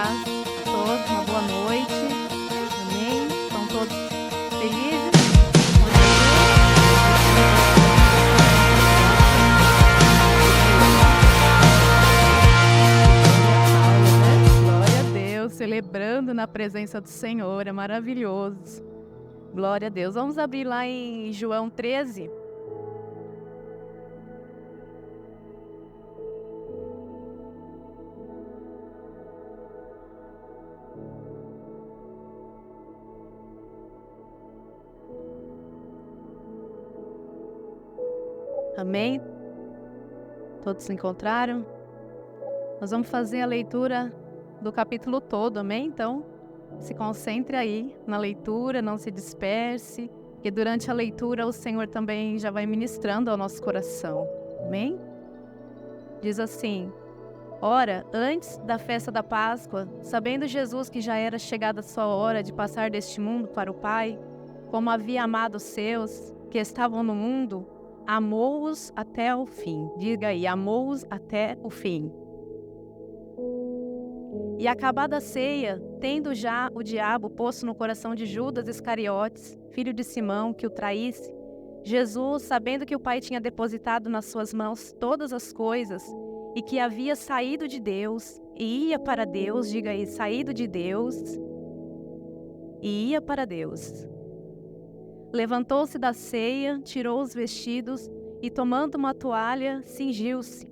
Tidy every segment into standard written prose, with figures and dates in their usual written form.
paz a todos, uma boa noite. Amém? Estão todos felizes? Glória a Deus, celebrando na presença do Senhor, é maravilhoso. Glória a Deus. Vamos abrir lá em João 13. Amém? Todos se encontraram? Nós vamos fazer a leitura do capítulo todo, amém? Então, se concentre aí na leitura, não se disperse, porque durante a leitura o Senhor também já vai ministrando ao nosso coração, amém? Diz assim: Ora, antes da festa da Páscoa, sabendo Jesus que já era chegada a sua hora de passar deste mundo para o Pai, como havia amado os seus que estavam no mundo, amou-os até o fim. Diga aí, amou-os até o fim. E acabada a ceia, tendo já o diabo posto no coração de Judas Iscariotes, filho de Simão, que o traísse, Jesus, sabendo que o Pai tinha depositado nas suas mãos todas as coisas, e que havia saído de Deus, e ia para Deus, diga aí, saído de Deus, e ia para Deus. Levantou-se da ceia, tirou os vestidos, e tomando uma toalha, cingiu-se.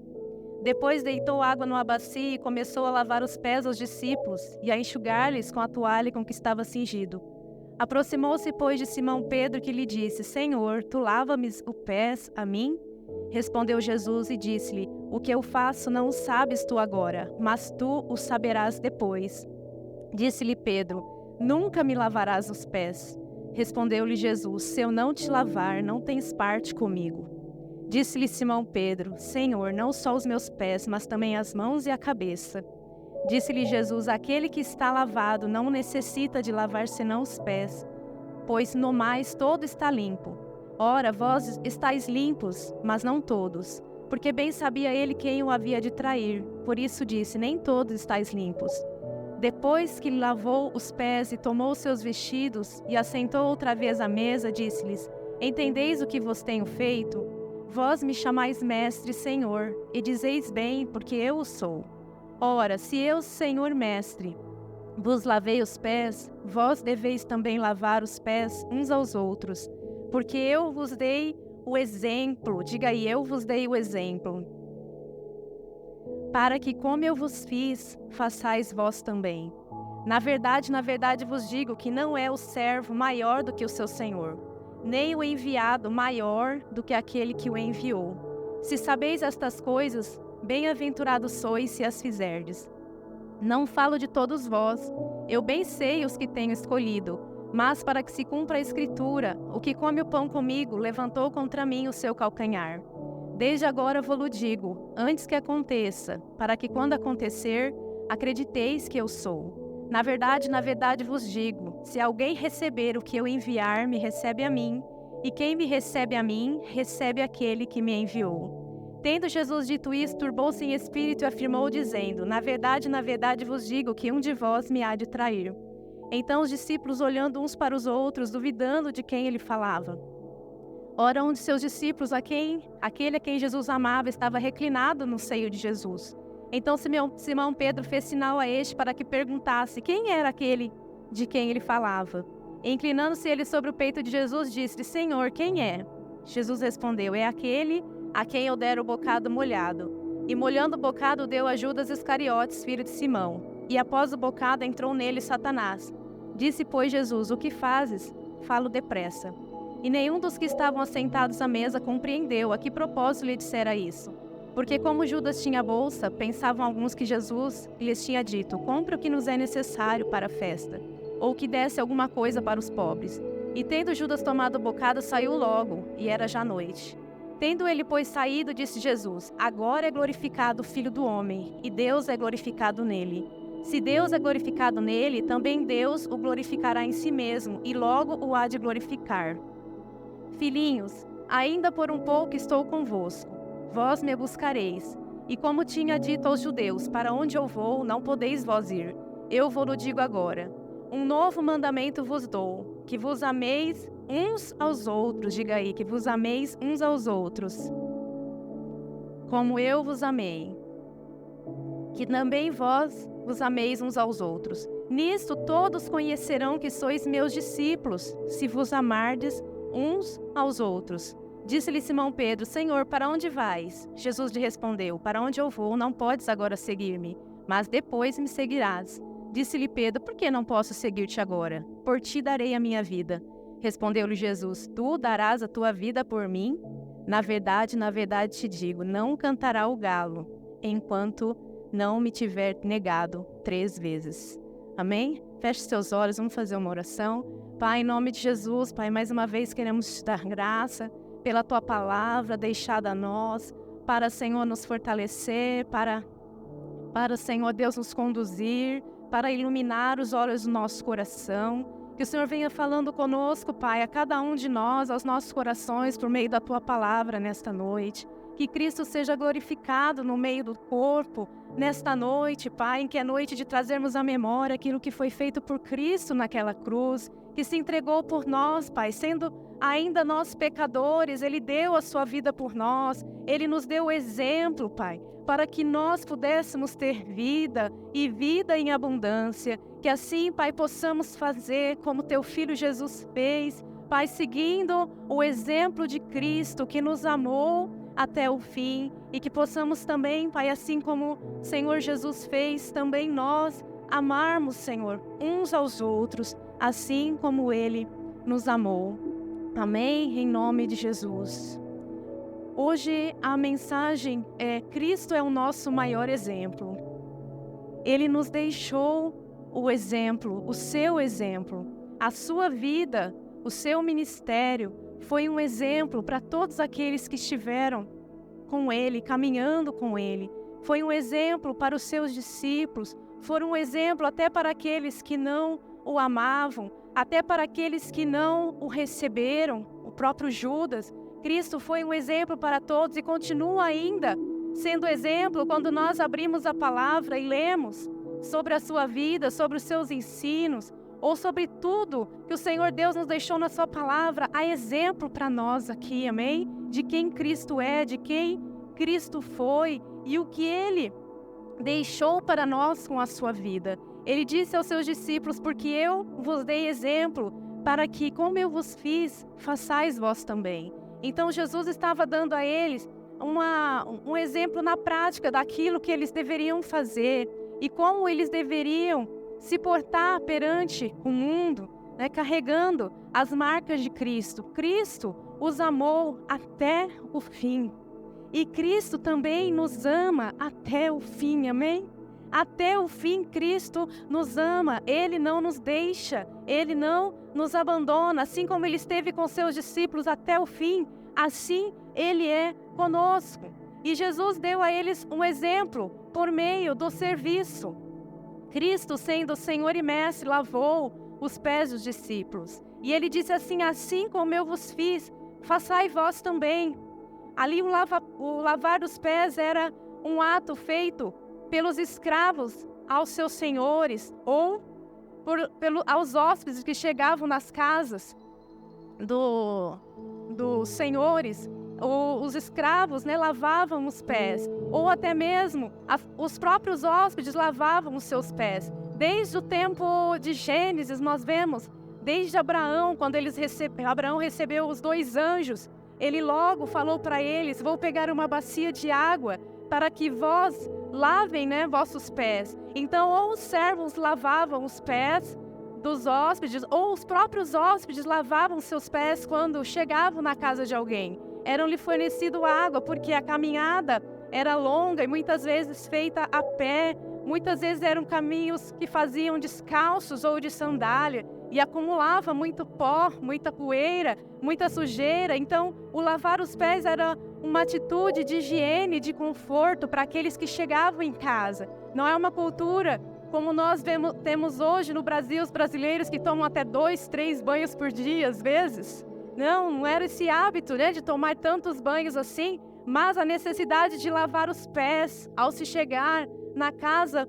Depois deitou água numa bacia e começou a lavar os pés aos discípulos e a enxugar-lhes com a toalha com que estava cingido. Aproximou-se, pois, de Simão Pedro, que lhe disse: Senhor, tu lava-me os pés a mim? Respondeu Jesus e disse-lhe: O que eu faço não o sabes tu agora, mas tu o saberás depois. Disse-lhe Pedro: Nunca me lavarás os pés. Respondeu-lhe Jesus: Se eu não te lavar, não tens parte comigo. Disse-lhe Simão Pedro: Senhor, não só os meus pés, mas também as mãos e a cabeça. Disse-lhe Jesus: Aquele que está lavado não necessita de lavar senão os pés, pois no mais todo está limpo. Ora, vós estáis limpos, mas não todos, porque bem sabia ele quem o havia de trair. Por isso disse: Nem todos estáis limpos. Depois que lhe lavou os pés e tomou os seus vestidos e assentou outra vez à mesa, disse-lhes: Entendeis o que vos tenho feito? Vós me chamais mestre e senhor, e dizeis bem, porque eu o sou. Ora, se eu, Senhor mestre, vos lavei os pés, vós deveis também lavar os pés uns aos outros, porque eu vos dei o exemplo, diga aí, eu vos dei o exemplo, para que como eu vos fiz, façais vós também. Na verdade vos digo que não é o servo maior do que o seu senhor, nem o enviado maior do que aquele que o enviou. Se sabeis estas coisas, bem-aventurados sois se as fizerdes. Não falo de todos vós, eu bem sei os que tenho escolhido, mas para que se cumpra a Escritura, o que come o pão comigo levantou contra mim o seu calcanhar. Desde agora vou-lo digo, antes que aconteça, para que quando acontecer, acrediteis que eu sou. Na verdade vos digo, se alguém receber o que eu enviar, me recebe a mim, e quem me recebe a mim, recebe aquele que me enviou. Tendo Jesus dito isso, turbou-se em espírito e afirmou, dizendo: Na verdade vos digo que um de vós me há de trair. Então os discípulos, olhando uns para os outros, duvidando de quem ele falava. Ora, um de seus discípulos, aquele a quem Jesus amava, estava reclinado no seio de Jesus. Então Simão Pedro fez sinal a este para que perguntasse quem era aquele de quem ele falava. E, inclinando-se ele sobre o peito de Jesus, disse-lhe: Senhor, quem é? Jesus respondeu: É aquele a quem eu der o bocado molhado. E molhando o bocado deu a Judas Iscariotes, filho de Simão. E após o bocado entrou nele Satanás. Disse, pois, Jesus: O que fazes? Falo depressa. E nenhum dos que estavam assentados à mesa compreendeu a que propósito lhe dissera isso. Porque como Judas tinha bolsa, pensavam alguns que Jesus lhes tinha dito: Compre o que nos é necessário para a festa, ou que desse alguma coisa para os pobres. E tendo Judas tomado o bocado, saiu logo, e era já noite. Tendo ele, pois, saído, disse Jesus: Agora é glorificado o Filho do Homem, e Deus é glorificado nele. Se Deus é glorificado nele, também Deus o glorificará em si mesmo, e logo o há de glorificar. Filhinhos, ainda por um pouco estou convosco. Vós me buscareis, e como tinha dito aos judeus, para onde eu vou, não podeis vós ir. eu vou-lo digo agora. Um novo mandamento vos dou, que vos ameis uns aos outros. Diga aí, que vos ameis uns aos outros, como eu vos amei. Que também vós vos ameis uns aos outros. Nisto todos conhecerão que sois meus discípulos, se vos amardes uns aos outros. Disse-lhe Simão Pedro: Senhor, para onde vais? Jesus lhe respondeu: Para onde eu vou, não podes agora seguir-me, mas depois me seguirás. Disse-lhe Pedro: Por que não posso seguir-te agora? Por ti darei a minha vida. Respondeu-lhe Jesus: Tu darás a tua vida por mim? Na verdade te digo, não cantará o galo, enquanto não me tiver negado 3 vezes. Amém? Feche seus olhos, vamos fazer uma oração. Pai, em nome de Jesus, Pai, mais uma vez queremos te dar graça pela tua palavra deixada a nós, para, Senhor, nos fortalecer, para, Senhor Deus, nos conduzir, para iluminar os olhos do nosso coração. Que o Senhor venha falando conosco, Pai, a cada um de nós, aos nossos corações, por meio da tua palavra nesta noite. Que Cristo seja glorificado no meio do corpo, nesta noite, Pai, em que é noite de trazermos à memória aquilo que foi feito por Cristo naquela cruz, que se entregou por nós, Pai, sendo ainda nós pecadores, Ele deu a sua vida por nós, Ele nos deu o exemplo, Pai, para que nós pudéssemos ter vida e vida em abundância, que assim, Pai, possamos fazer como Teu Filho Jesus fez, Pai, seguindo o exemplo de Cristo que nos amou até o fim, e que possamos também, Pai, assim como o Senhor Jesus fez, também nós amarmos, Senhor, uns aos outros, assim como Ele nos amou. Amém? Em nome de Jesus. Hoje a mensagem é: Cristo é o nosso maior exemplo. Ele nos deixou o exemplo, o seu exemplo. A sua vida, o seu ministério foi um exemplo para todos aqueles que estiveram com Ele, caminhando com Ele. Foi um exemplo para os seus discípulos, foi um exemplo até para aqueles que não o amavam, até para aqueles que não o receberam, o próprio Judas. Cristo foi um exemplo para todos e continua ainda sendo exemplo quando nós abrimos a palavra e lemos sobre a sua vida, sobre os seus ensinos, ou sobre tudo que o Senhor Deus nos deixou na sua palavra. Há exemplo para nós aqui, amém? De quem Cristo é, de quem Cristo foi e o que Ele deixou para nós com a sua vida. Ele disse aos seus discípulos: porque eu vos dei exemplo, para que, como eu vos fiz, façais vós também. Então Jesus estava dando a eles um exemplo na prática daquilo que eles deveriam fazer e como eles deveriam se portar perante o mundo, né, carregando as marcas de Cristo. Cristo os amou até o fim. E Cristo também nos ama até o fim, amém? Até o fim Cristo nos ama, Ele não nos deixa, Ele não nos abandona, assim como Ele esteve com seus discípulos até o fim, assim Ele é conosco. E Jesus deu a eles um exemplo por meio do serviço. Cristo, sendo Senhor e Mestre, lavou os pés dos discípulos. E Ele disse assim: assim como eu vos fiz, façai vós também. Ali o lavar os pés era um ato feito pelos escravos aos seus senhores ou aos hóspedes que chegavam nas casas dos senhores. Os escravos, né, lavavam os pés, ou até mesmo os próprios hóspedes lavavam os seus pés. Desde o tempo de Gênesis nós vemos, desde Abraão, quando Abraão recebeu os 2 anjos, ele logo falou para eles: vou pegar uma bacia de água para que vós lavem, né, vossos pés. Então, ou os servos lavavam os pés dos hóspedes, ou os próprios hóspedes lavavam seus pés quando chegavam na casa de alguém. Era-lhe fornecido água, porque a caminhada era longa e muitas vezes feita a pé. Muitas vezes eram caminhos que faziam descalços ou de sandália e acumulava muito pó, muita poeira, muita sujeira. Então, o lavar os pés era uma atitude de higiene, de conforto para aqueles que chegavam em casa. Não é uma cultura como nós temos hoje no Brasil, os brasileiros que tomam até 2, 3 banhos por dia, às vezes. Não era esse hábito, né, de tomar tantos banhos assim, mas a necessidade de lavar os pés ao se chegar na casa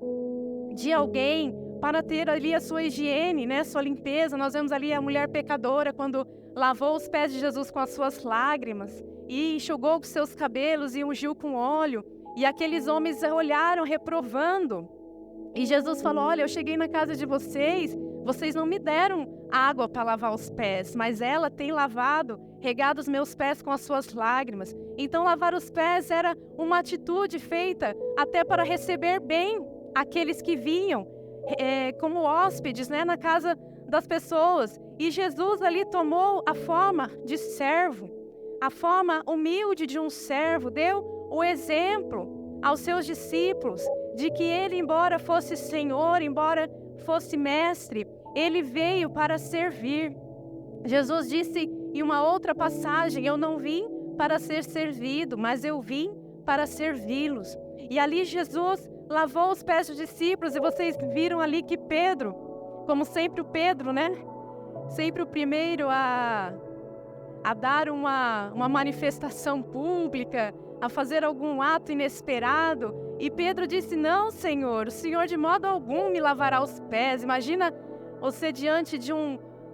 de alguém, para ter ali a sua higiene, né, sua limpeza. Nós vemos ali a mulher pecadora quando lavou os pés de Jesus com as suas lágrimas e enxugou com seus cabelos e ungiu com óleo. E aqueles homens olharam reprovando. E Jesus falou: olha, eu cheguei na casa de vocês, vocês não me deram água para lavar os pés, mas ela tem lavado, regado os meus pés com as suas lágrimas. Então lavar os pés era uma atitude feita até para receber bem aqueles que vinham como hóspedes, né, na casa das pessoas. E Jesus ali tomou a forma de servo, a forma humilde de um servo, deu o exemplo aos seus discípulos de que ele, embora fosse Senhor, embora fosse mestre, ele veio para servir. Jesus disse em uma outra passagem: eu não vim para ser servido, mas eu vim para servi-los. E ali Jesus lavou os pés dos discípulos, e vocês viram ali que Pedro, como sempre o Pedro, né? Sempre o primeiro a dar uma manifestação pública, a fazer algum ato inesperado. E Pedro disse: não, Senhor, o Senhor de modo algum me lavará os pés. Imagina você diante de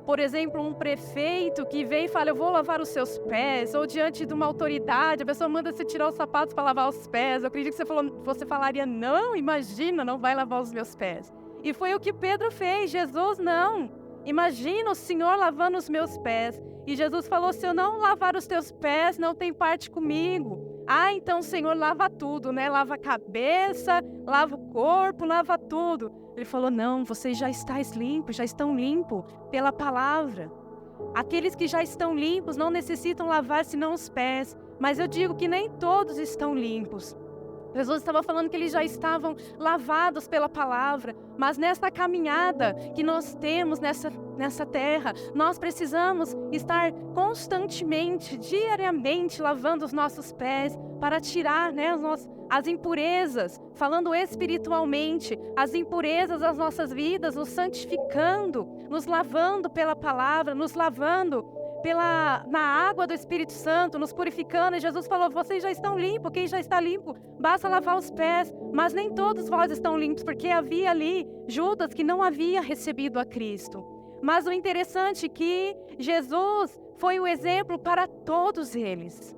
por exemplo, um prefeito que vem e fala: eu vou lavar os seus pés. Ou diante de uma autoridade, a pessoa manda você tirar os sapatos para lavar os pés. Eu acredito que você falaria: não, imagina, não vai lavar os meus pés. E foi o que Pedro fez. Jesus: não, imagina o Senhor lavando os meus pés. E Jesus falou: se eu não lavar os teus pés, não tem parte comigo. Ah, então o Senhor lava tudo, né? Lava a cabeça, lava o corpo, lava tudo. Ele falou: não, vocês já estão limpos pela palavra. Aqueles que já estão limpos não necessitam lavar senão os pés. Mas eu digo que nem todos estão limpos. Jesus estava falando que eles já estavam lavados pela palavra, mas nessa caminhada que nós temos nessa terra, nós precisamos estar constantemente, diariamente, lavando os nossos pés para tirar, né, as impurezas, falando espiritualmente, as impurezas das nossas vidas, nos santificando, nos lavando pela palavra, nos lavando na água do Espírito Santo, nos purificando. E Jesus falou: vocês já estão limpos, quem já está limpo, basta lavar os pés. Mas nem todos vós estão limpos, porque havia ali Judas que não havia recebido a Cristo. Mas o interessante é que Jesus foi o exemplo para todos eles,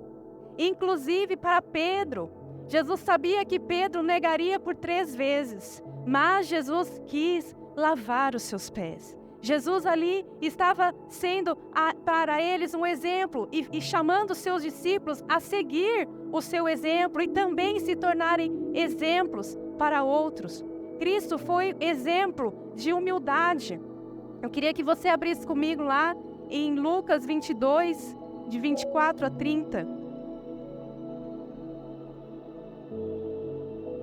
inclusive para Pedro. Jesus sabia que Pedro negaria por 3 vezes, mas Jesus quis lavar os seus pés. Jesus ali estava sendo para eles um exemplo e chamando os seus discípulos a seguir o seu exemplo e também se tornarem exemplos para outros. Cristo foi exemplo de humildade. Eu queria que você abrisse comigo lá em Lucas 22, de 24 a 30.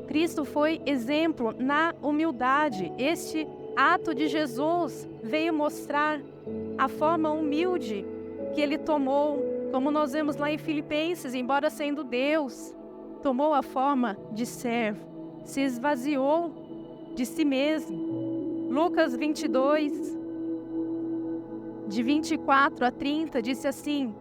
Cristo foi exemplo na humildade. Este ato de Jesus veio mostrar a forma humilde que ele tomou, como nós vemos lá em Filipenses: embora sendo Deus, tomou a forma de servo, se esvaziou de si mesmo. Lucas 22, de 24 a 30, disse assim: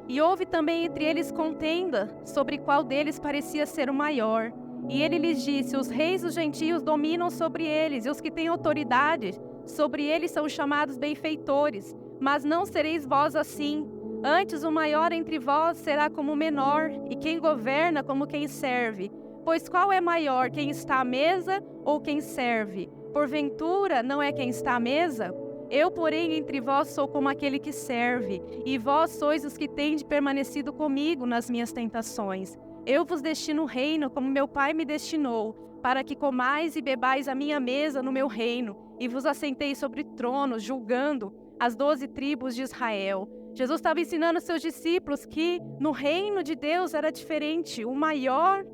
e houve também entre eles contenda sobre qual deles parecia ser o maior. E ele lhes disse: os reis dos gentios dominam sobre eles, e os que têm autoridade sobre eles são chamados benfeitores. Mas não sereis vós assim. Antes o maior entre vós será como o menor, e quem governa como quem serve. Pois qual é maior, quem está à mesa ou quem serve? Porventura não é quem está à mesa? Eu, porém, entre vós sou como aquele que serve, e vós sois os que tendes permanecido comigo nas minhas tentações. Eu vos destino o reino como meu Pai me destinou, para que comais e bebais a minha mesa no meu reino, e vos assentei sobre tronos, julgando as 12 tribos de Israel. Jesus estava ensinando aos seus discípulos que no reino de Deus era diferente. O maior,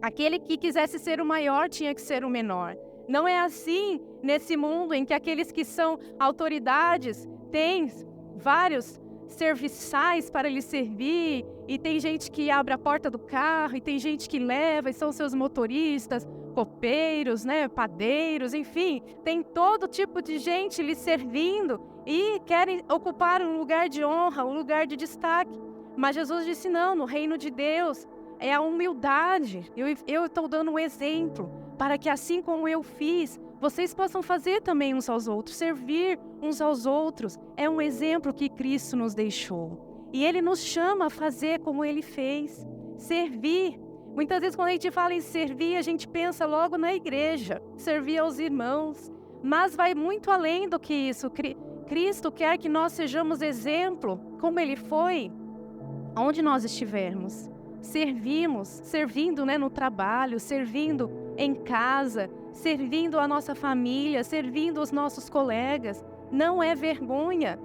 aquele que quisesse ser o maior, tinha que ser o menor. Não é assim nesse mundo em que aqueles que são autoridades têm vários serviçais para lhe servir, e tem gente que abre a porta do carro, e tem gente que leva, e são seus motoristas, copeiros, né, padeiros, enfim, tem todo tipo de gente lhe servindo e querem ocupar um lugar de honra, um lugar de destaque. Mas Jesus disse: não, no reino de Deus é a humildade. Eu estou dando um exemplo para que, assim como eu fiz, vocês possam fazer também uns aos outros, servir uns aos outros. É um exemplo que Cristo nos deixou. E Ele nos chama a fazer como Ele fez, servir. Muitas vezes quando a gente fala em servir, a gente pensa logo na igreja, servir aos irmãos. Mas vai muito além do que isso. Cristo quer que nós sejamos exemplo, como Ele foi, onde nós estivermos. Servindo, no trabalho, servindo em casa, servindo a nossa família, servindo os nossos colegas. Não é vergonha,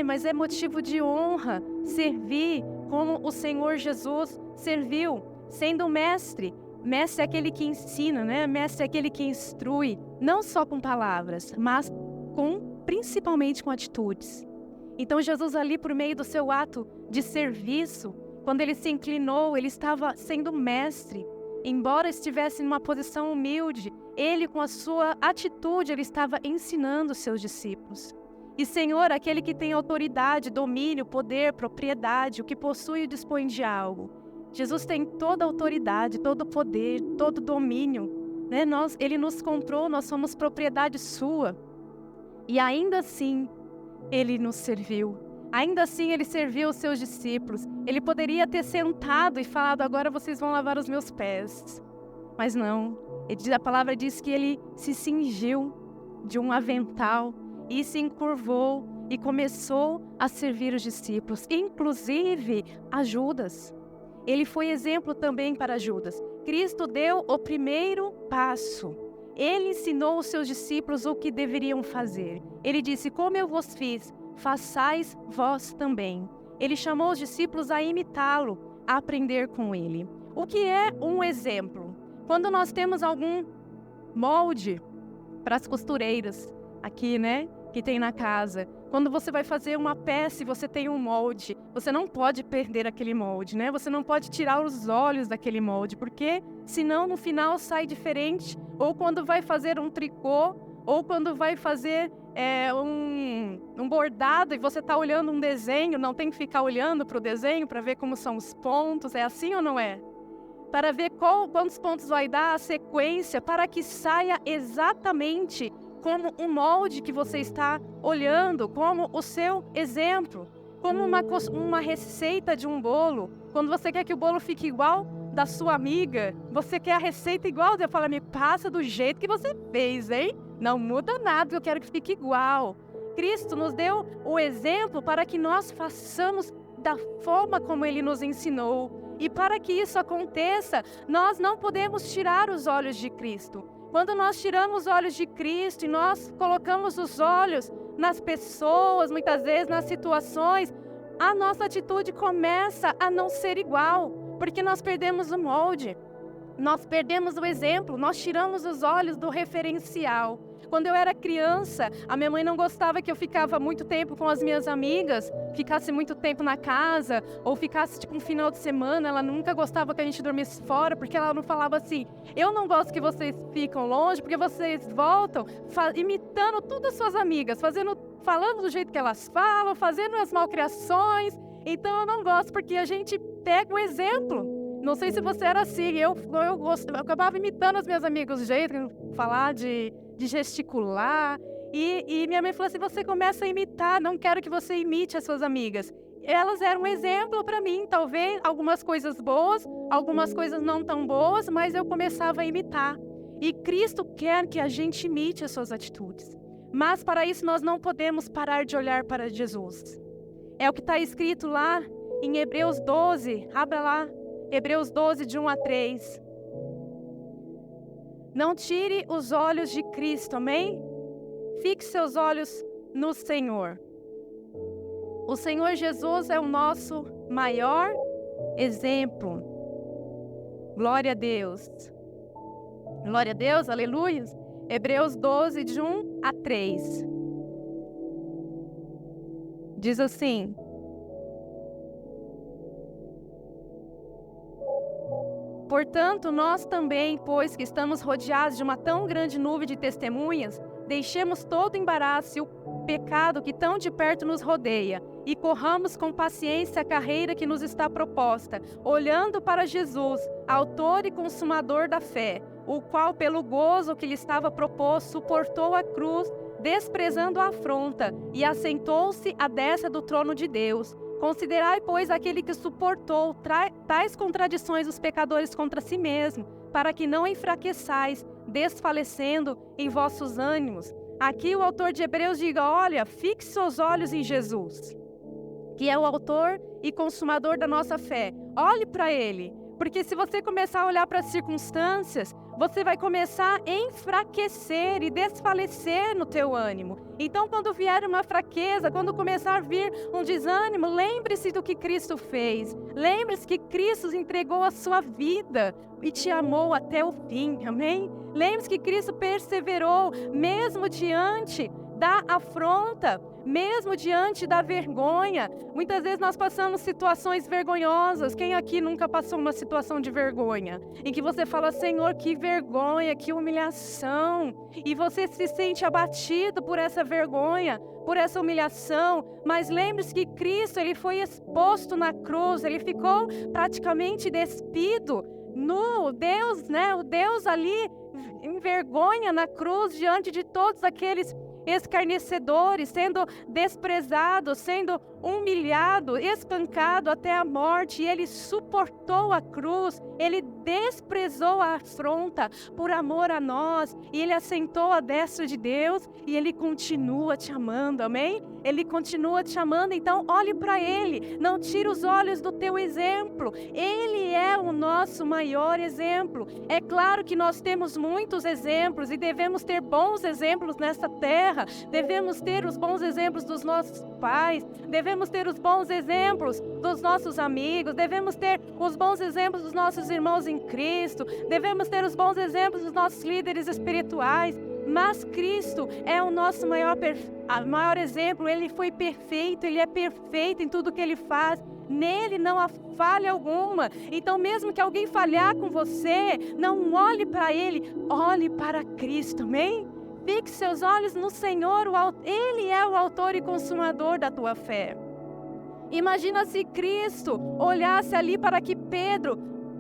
mas é motivo de honra servir como o Senhor Jesus serviu, sendo mestre. Mestre é aquele que ensina, Mestre é aquele que instrui, não só com palavras, mas principalmente com atitudes. Então Jesus ali, por meio do seu ato de serviço, quando ele se inclinou, ele estava sendo mestre. Embora estivesse em uma posição humilde, ele, com a sua atitude, ele estava ensinando os seus discípulos. E Senhor, aquele que tem autoridade, domínio, poder, propriedade, o que possui e dispõe de algo. Jesus tem toda a autoridade, todo o poder, todo o domínio. Ele nos comprou, nós somos propriedade sua. E ainda assim, ele nos serviu. Ainda assim, ele serviu os seus discípulos. Ele poderia ter sentado e falado, agora vocês vão lavar os meus pés. Mas não. A palavra diz que ele se cingiu de um avental e se encurvou e começou a servir os discípulos, inclusive a Judas. Ele foi exemplo também para Judas. Cristo deu o primeiro passo. Ele ensinou os seus discípulos o que deveriam fazer. Ele disse, como eu vos fiz, façais vós também. Ele chamou os discípulos a imitá-lo, a aprender com ele. O que é um exemplo? Quando nós temos algum molde para as costureiras, aqui, que tem na casa. Quando você vai fazer uma peça e você tem um molde, você não pode perder aquele molde, Você não pode tirar os olhos daquele molde, porque senão no final sai diferente. Ou quando vai fazer um tricô, ou quando vai fazer um bordado e você está olhando um desenho, não tem que ficar olhando para o desenho para ver como são os pontos, é assim ou não é? Para ver quantos pontos vai dar a sequência, para que saia exatamente como um molde que você está olhando, como o seu exemplo, como uma receita de um bolo. Quando você quer que o bolo fique igual da sua amiga, você quer a receita igual, você fala, me passa do jeito que você fez, hein? Não muda nada, eu quero que fique igual. Cristo nos deu o exemplo para que nós façamos da forma como Ele nos ensinou. E para que isso aconteça, nós não podemos tirar os olhos de Cristo. Quando nós tiramos os olhos de Cristo e nós colocamos os olhos nas pessoas, muitas vezes nas situações, a nossa atitude começa a não ser igual, porque nós perdemos o molde, nós perdemos o exemplo, nós tiramos os olhos do referencial. Quando eu era criança, a minha mãe não gostava que eu ficava muito tempo com as minhas amigas, ficasse muito tempo na casa, ou ficasse um final de semana. Ela nunca gostava que a gente dormisse fora, porque ela não falava assim, eu não gosto que vocês ficam longe, porque vocês voltam imitando todas as suas amigas, falando do jeito que elas falam, fazendo as malcriações. Então eu não gosto, porque a gente pega o exemplo. Não sei se você era assim, eu acabava imitando as minhas amigas, o jeito de falar, de gesticular. E minha mãe falou assim, você começa a imitar, não quero que você imite as suas amigas. Elas eram um exemplo para mim, talvez algumas coisas boas, algumas coisas não tão boas, mas eu começava a imitar. E Cristo quer que a gente imite as suas atitudes. Mas para isso nós não podemos parar de olhar para Jesus. É o que está escrito lá em Hebreus 12, abra lá. Hebreus 12, de 1 a 3. Não tire os olhos de Cristo, amém? Fixe seus olhos no Senhor. O Senhor Jesus é o nosso maior exemplo. Glória a Deus. Glória a Deus, aleluia. Hebreus 12, de 1 a 3. Diz assim: portanto, nós também, pois que estamos rodeados de uma tão grande nuvem de testemunhas, deixemos todo o embaraço e o pecado que tão de perto nos rodeia e corramos com paciência a carreira que nos está proposta, olhando para Jesus, autor e consumador da fé, o qual, pelo gozo que lhe estava proposto, suportou a cruz, desprezando a afronta, e assentou-se à destra do trono de Deus. Considerai, pois, aquele que suportou tais contradições dos pecadores contra si mesmo, para que não enfraqueçais, desfalecendo em vossos ânimos. Aqui o autor de Hebreus diga, olha, fixe seus olhos em Jesus, que é o autor e consumador da nossa fé. Olhe para Ele, porque se você começar a olhar para as circunstâncias, você vai começar a enfraquecer e desfalecer no teu ânimo. Então, quando vier uma fraqueza, quando começar a vir um desânimo, lembre-se do que Cristo fez. Lembre-se que Cristo entregou a sua vida e te amou até o fim, amém? Lembre-se que Cristo perseverou, mesmo diante da afronta, mesmo diante da vergonha. Muitas vezes nós passamos situações vergonhosas. Quem aqui nunca passou uma situação de vergonha? Em que você fala, Senhor, que vergonha, que humilhação. E você se sente abatido por essa vergonha, por essa humilhação. Mas lembre-se que Cristo, Ele foi exposto na cruz. Ele ficou praticamente despido. No Deus, né? O Deus ali em vergonha na cruz, diante de todos aqueles escarnecedores, sendo desprezado, sendo humilhado, espancado até a morte. E Ele suportou a cruz, Ele desprezou a afronta por amor a nós, e Ele assentou à destra de Deus, e Ele continua te amando, amém? Ele continua te amando, então olhe para Ele, não tire os olhos do teu exemplo. Ele é o nosso maior exemplo. É claro que nós temos muitos exemplos e devemos ter bons exemplos nessa terra, devemos ter os bons exemplos dos nossos pais, devemos ter os bons exemplos dos nossos amigos, devemos ter os bons exemplos dos nossos irmãos em Cristo, devemos ter os bons exemplos dos nossos líderes espirituais. Mas Cristo é o nosso maior exemplo. Ele foi perfeito, Ele é perfeito em tudo que Ele faz. Nele não há falha alguma. Então, mesmo que alguém falhar com você, não olhe para ele, olhe para Cristo, amém? Fixe seus olhos no Senhor, Ele é o autor e consumador da tua fé. Imagina se Cristo olhasse ali para que Pedro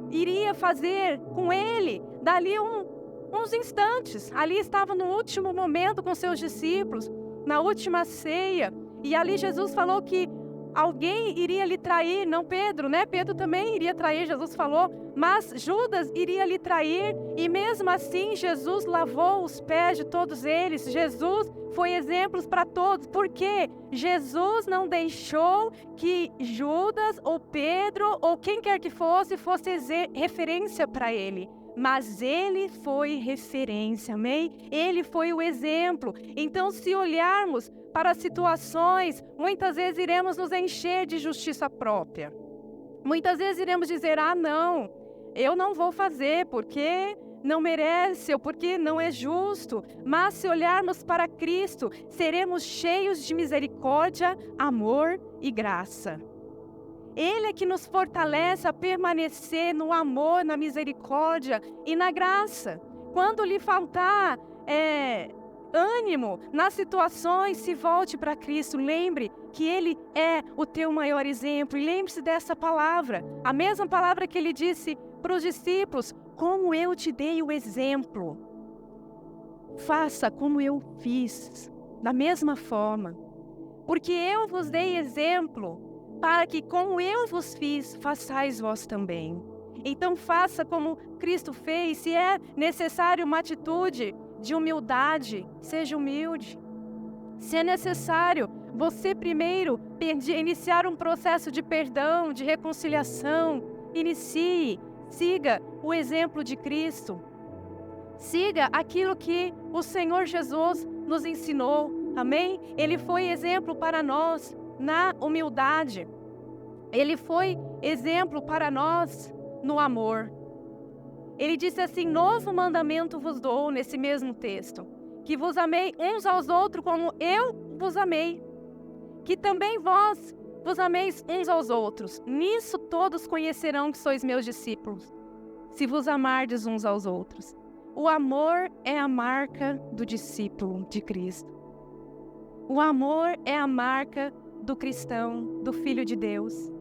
iria fazer com ele, dali uns instantes. Ali estava no último momento com seus discípulos, na última ceia, e ali Jesus falou que alguém iria lhe trair, não Pedro, né? Pedro também iria trair, Jesus falou, mas Judas iria lhe trair, e mesmo assim Jesus lavou os pés de todos eles. Jesus foi exemplo para todos, porque Jesus não deixou que Judas ou Pedro ou quem quer que fosse referência para ele. Mas Ele foi referência, amém? Ele foi o exemplo. Então, se olharmos para situações, muitas vezes iremos nos encher de justiça própria. Muitas vezes iremos dizer, não, eu não vou fazer porque não merece ou porque não é justo. Mas se olharmos para Cristo, seremos cheios de misericórdia, amor e graça. Ele é que nos fortalece a permanecer no amor, na misericórdia e na graça. Quando lhe faltar ânimo nas situações, se volte para Cristo. Lembre que Ele é o teu maior exemplo. E lembre-se dessa palavra. A mesma palavra que Ele disse para os discípulos. Como eu te dei o exemplo, faça como eu fiz. Da mesma forma. Porque eu vos dei exemplo, para que, como eu vos fiz, façais vós também. Então faça como Cristo fez. Se é necessário uma atitude de humildade, seja humilde. Se é necessário você primeiro iniciar um processo de perdão, de reconciliação, inicie, siga o exemplo de Cristo. Siga aquilo que o Senhor Jesus nos ensinou, amém? Ele foi exemplo para nós na humildade. Ele foi exemplo para nós no amor. Ele disse assim, novo mandamento vos dou, nesse mesmo texto, que vos amei uns aos outros como eu vos amei, que também vós vos ameis uns aos outros. Nisso todos conhecerão que sois meus discípulos, se vos amardes uns aos outros. O amor é a marca do discípulo de Cristo. O amor é a marca do cristão, do Filho de Deus.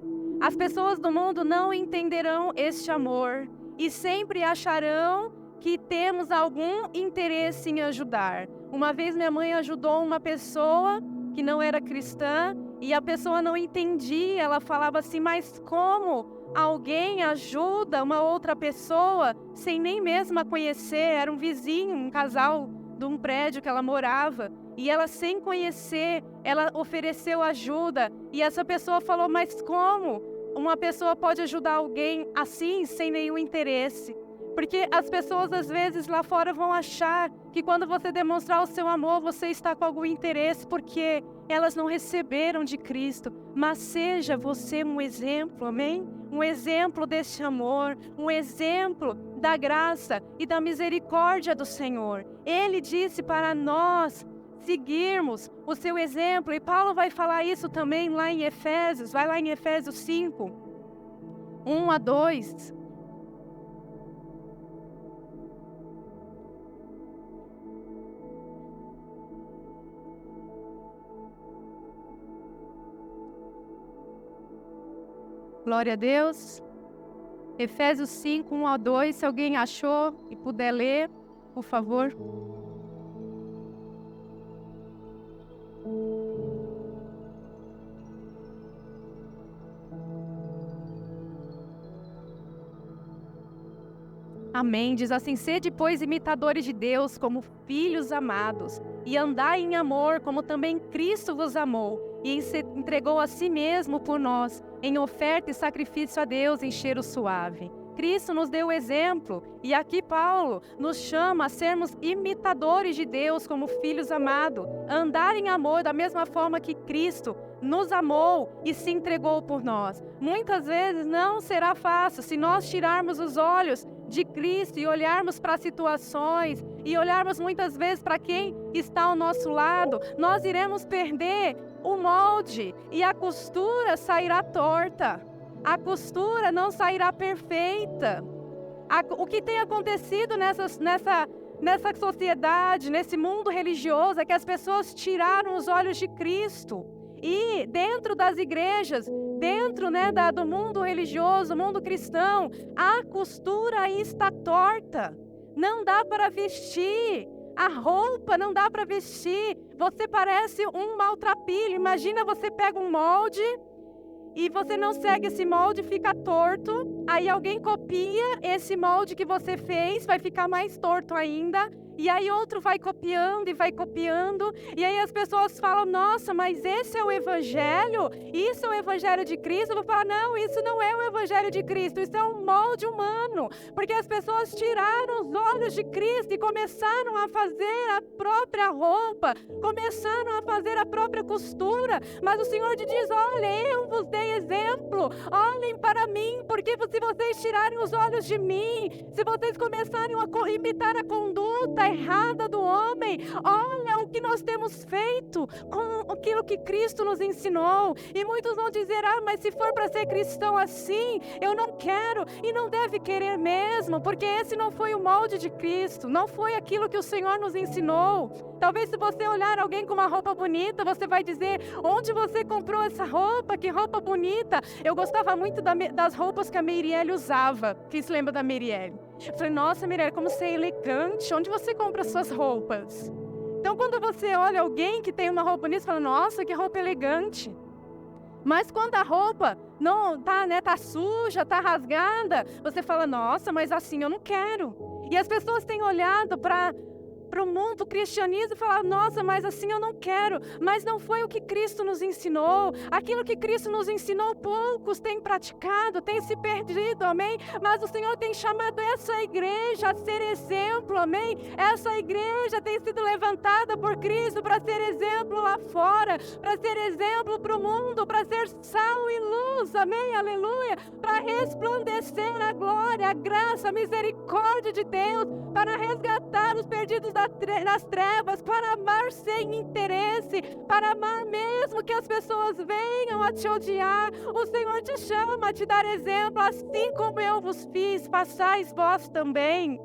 As pessoas do mundo não entenderão este amor e sempre acharão que temos algum interesse em ajudar. Uma vez minha mãe ajudou uma pessoa que não era cristã e a pessoa não entendia. Ela falava assim, mas como alguém ajuda uma outra pessoa sem nem mesmo a conhecer? Era um vizinho, um casal de um prédio que ela morava. E ela, sem conhecer, ela ofereceu ajuda. E essa pessoa falou, mas como uma pessoa pode ajudar alguém assim, sem nenhum interesse? Porque as pessoas, às vezes, lá fora vão achar que quando você demonstrar o seu amor, você está com algum interesse, porque elas não receberam de Cristo. Mas seja você um exemplo, amém? Um exemplo desse amor, um exemplo da graça e da misericórdia do Senhor. Ele disse para nós seguirmos o seu exemplo. E Paulo vai falar isso também lá em Efésios. Vai lá em Efésios 5, 1 a 2. Glória a Deus. Efésios 5, 1 a 2. Se alguém achou e puder ler, por favor. Amém. Diz assim, sede, pois, imitadores de Deus como filhos amados, e andai em amor, como também Cristo vos amou, e entregou a si mesmo por nós, em oferta e sacrifício a Deus em cheiro suave. Cristo nos deu o exemplo, e aqui Paulo nos chama a sermos imitadores de Deus como filhos amados, andar em amor da mesma forma que Cristo nos amou e se entregou por nós. Muitas vezes não será fácil se nós tirarmos os olhos de Cristo e olharmos para situações e olharmos muitas vezes para quem está ao nosso lado, nós iremos perder o molde e a costura sairá torta. A costura não sairá perfeita. O que tem acontecido nessa sociedade, nesse mundo religioso, é que as pessoas tiraram os olhos de Cristo. E dentro das igrejas, dentro do mundo religioso, mundo cristão, a costura está torta. Não dá para vestir. A roupa não dá para vestir. Você parece um maltrapilho. Imagina, você pega um molde e você não segue esse molde, fica torto. Aí alguém copia esse molde que você fez, vai ficar mais torto ainda. E aí outro vai copiando e vai copiando. E aí as pessoas falam, nossa, mas esse é o evangelho? Isso é o evangelho de Cristo? Eu vou falar, não, isso não é o evangelho de Cristo. Isso é um molde humano. Porque as pessoas tiraram os olhos de Cristo e começaram a fazer a própria roupa. Começaram a fazer a própria costura. Mas o Senhor diz, olha, eu vos dei exemplo. Olhem para mim, porque se vocês tirarem os olhos de mim, se vocês começarem a imitar a conduta errada do homem, olha o que nós temos feito com aquilo que Cristo nos ensinou. E muitos vão dizer, mas se for para ser cristão assim, eu não quero. E não deve querer mesmo, porque esse não foi o molde de Cristo, não foi aquilo que o Senhor nos ensinou. Talvez se você olhar alguém com uma roupa bonita, você vai dizer, onde você comprou essa roupa? Que roupa bonita. Eu gostava muito das roupas que a Meirelle usava. Quem se lembra da Meirelle? Eu falei, nossa, Meirelle, como você é elegante. Onde você compra suas roupas? Então, quando você olha alguém que tem uma roupa bonita, você fala, nossa, que roupa elegante. Mas quando a roupa não tá suja, tá rasgada, você fala, nossa, mas assim eu não quero. E as pessoas têm olhado para o mundo, o cristianismo, e falar, nossa, mas assim eu não quero. Mas não foi o que Cristo nos ensinou. Aquilo que Cristo nos ensinou, poucos têm praticado, têm se perdido, amém? Mas o Senhor tem chamado essa igreja a ser exemplo, amém? Essa igreja tem sido levantada por Cristo para ser exemplo lá fora, para ser exemplo para o mundo, para ser sal e luz, amém? Aleluia! Para resplandecer a glória, a graça, a misericórdia de Deus, para resgatar os perdidos nas trevas, para amar sem interesse, para amar mesmo que as pessoas venham a te odiar. O Senhor te chama a te dar exemplo, assim como eu vos fiz, façais vós também.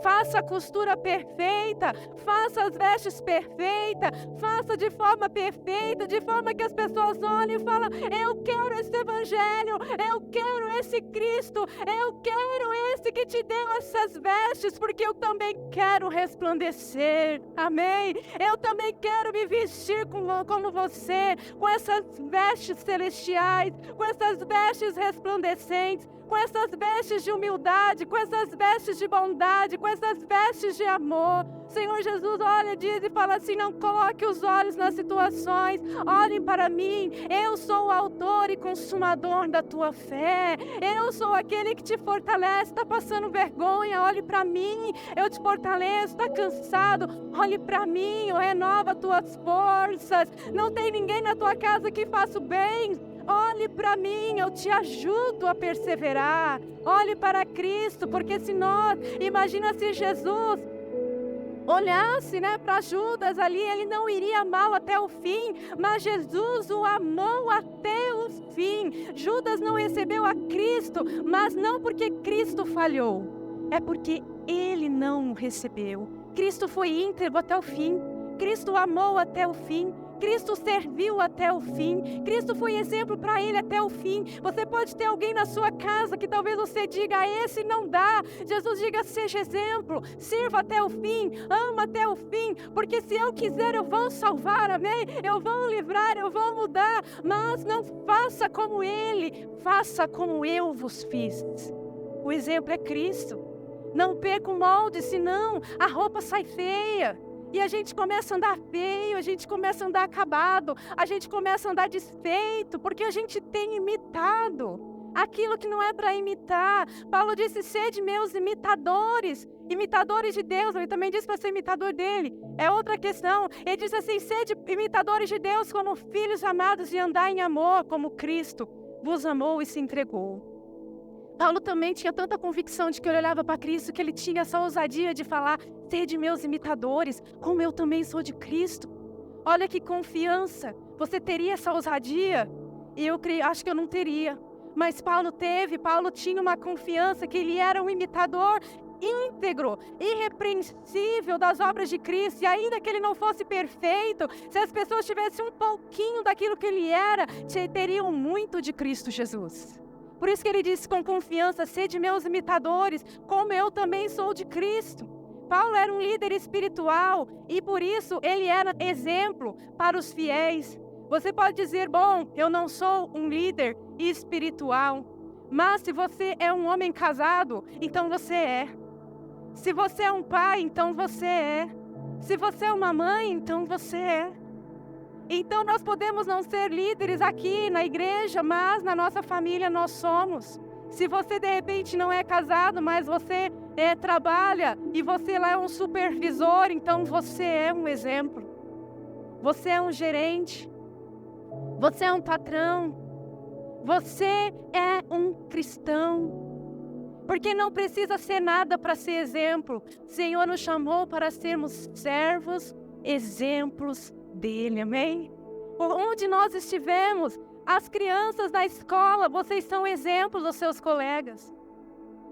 faça a costura perfeita, faça as vestes perfeitas, faça de forma perfeita, de forma que as pessoas olhem e falem: eu quero esse evangelho, eu quero esse Cristo, eu quero esse que te deu essas vestes, porque eu também quero resplandecer, amém? Eu também quero me vestir como você, com essas vestes celestiais, com essas vestes resplandecentes, com essas vestes de humildade, com essas vestes de bondade, com essas vestes de amor. Senhor Jesus, olha, diz e fala assim: não coloque os olhos nas situações, olhem para mim, eu sou o autor e consumador da tua fé, eu sou aquele que te fortalece. Está passando vergonha, olhe para mim, eu te fortaleço. Está cansado, olhe para mim, eu renovo as tuas forças. Não tem ninguém na tua casa que faça o bem, olhe para mim, eu te ajudo a perseverar. Olhe para Cristo, porque se nós, imagina se Jesus olhasse, para Judas ali, ele não iria amá-lo até o fim, mas Jesus o amou até o fim. Judas não recebeu a Cristo, mas não porque Cristo falhou, é porque ele não o recebeu. Cristo foi íntegro até o fim, Cristo amou até o fim, Cristo serviu até o fim, Cristo foi exemplo para ele até o fim. Você pode ter alguém na sua casa que talvez você diga: esse não dá. Jesus diga: seja exemplo, sirva até o fim, ama até o fim, porque se eu quiser eu vou salvar, amém? Eu vou livrar, eu vou mudar, mas não faça como ele, faça como eu vos fiz. O exemplo é Cristo. Não perca o molde, senão a roupa sai feia. E a gente começa a andar feio, a gente começa a andar acabado, a gente começa a andar desfeito, porque a gente tem imitado aquilo que não é para imitar. Paulo disse: sede meus imitadores, imitadores de Deus. Ele também disse para ser imitador dele, é outra questão. Ele diz assim: sede imitadores de Deus como filhos amados e andar em amor, como Cristo vos amou e se entregou. Paulo também tinha tanta convicção de que ele olhava para Cristo, que ele tinha essa ousadia de falar: sede meus imitadores, como eu também sou de Cristo. Olha que confiança. Você teria essa ousadia? E eu acho que eu não teria. Mas Paulo teve. Paulo tinha uma confiança que ele era um imitador íntegro, irrepreensível das obras de Cristo. E ainda que ele não fosse perfeito, se as pessoas tivessem um pouquinho daquilo que ele era, teriam muito de Cristo Jesus. Por isso que ele disse com confiança: sede meus imitadores, como eu também sou de Cristo. Paulo era um líder espiritual e por isso ele era exemplo para os fiéis. Você pode dizer: bom, eu não sou um líder espiritual. Mas se você é um homem casado, então você é. Se você é um pai, então você é. Se você é uma mãe, então você é. Então nós podemos não ser líderes aqui na igreja, mas na nossa família nós somos. Se você de repente não é casado, mas você trabalha e você lá é um supervisor, então você é um exemplo. Você é um gerente. Você é um patrão. Você é um cristão. Porque não precisa ser nada para ser exemplo. O Senhor nos chamou para sermos servos, exemplos dele, amém? Por onde nós estivermos, as crianças da escola, vocês são exemplos dos seus colegas.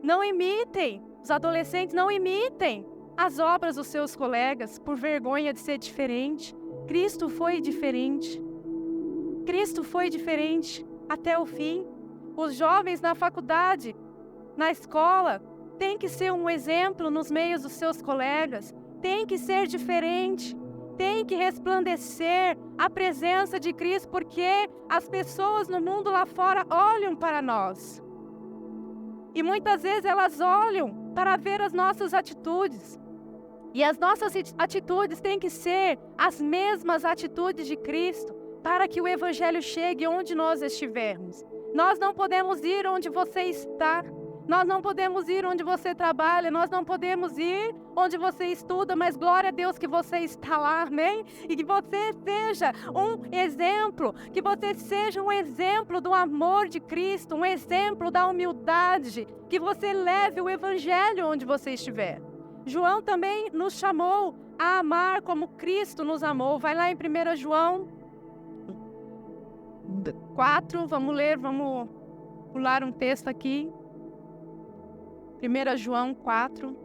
Não imitem, os adolescentes não imitem as obras dos seus colegas por vergonha de ser diferente. Cristo foi diferente. Cristo foi diferente até o fim. Os jovens na faculdade, na escola, têm que ser um exemplo nos meios dos seus colegas. Tem que ser diferente. Tem que resplandecer a presença de Cristo, porque as pessoas no mundo lá fora olham para nós. E muitas vezes elas olham para ver as nossas atitudes. E as nossas atitudes têm que ser as mesmas atitudes de Cristo, para que o Evangelho chegue onde nós estivermos. Nós não podemos ir onde você está. Nós não podemos ir onde você trabalha, nós não podemos ir onde você estuda, mas glória a Deus que você está lá, amém? E que você seja um exemplo, que você seja um exemplo do amor de Cristo, um exemplo da humildade, que você leve o Evangelho onde você estiver. João também nos chamou a amar como Cristo nos amou. Vai lá em 1 João 4, vamos pular um texto aqui. 1 João 4.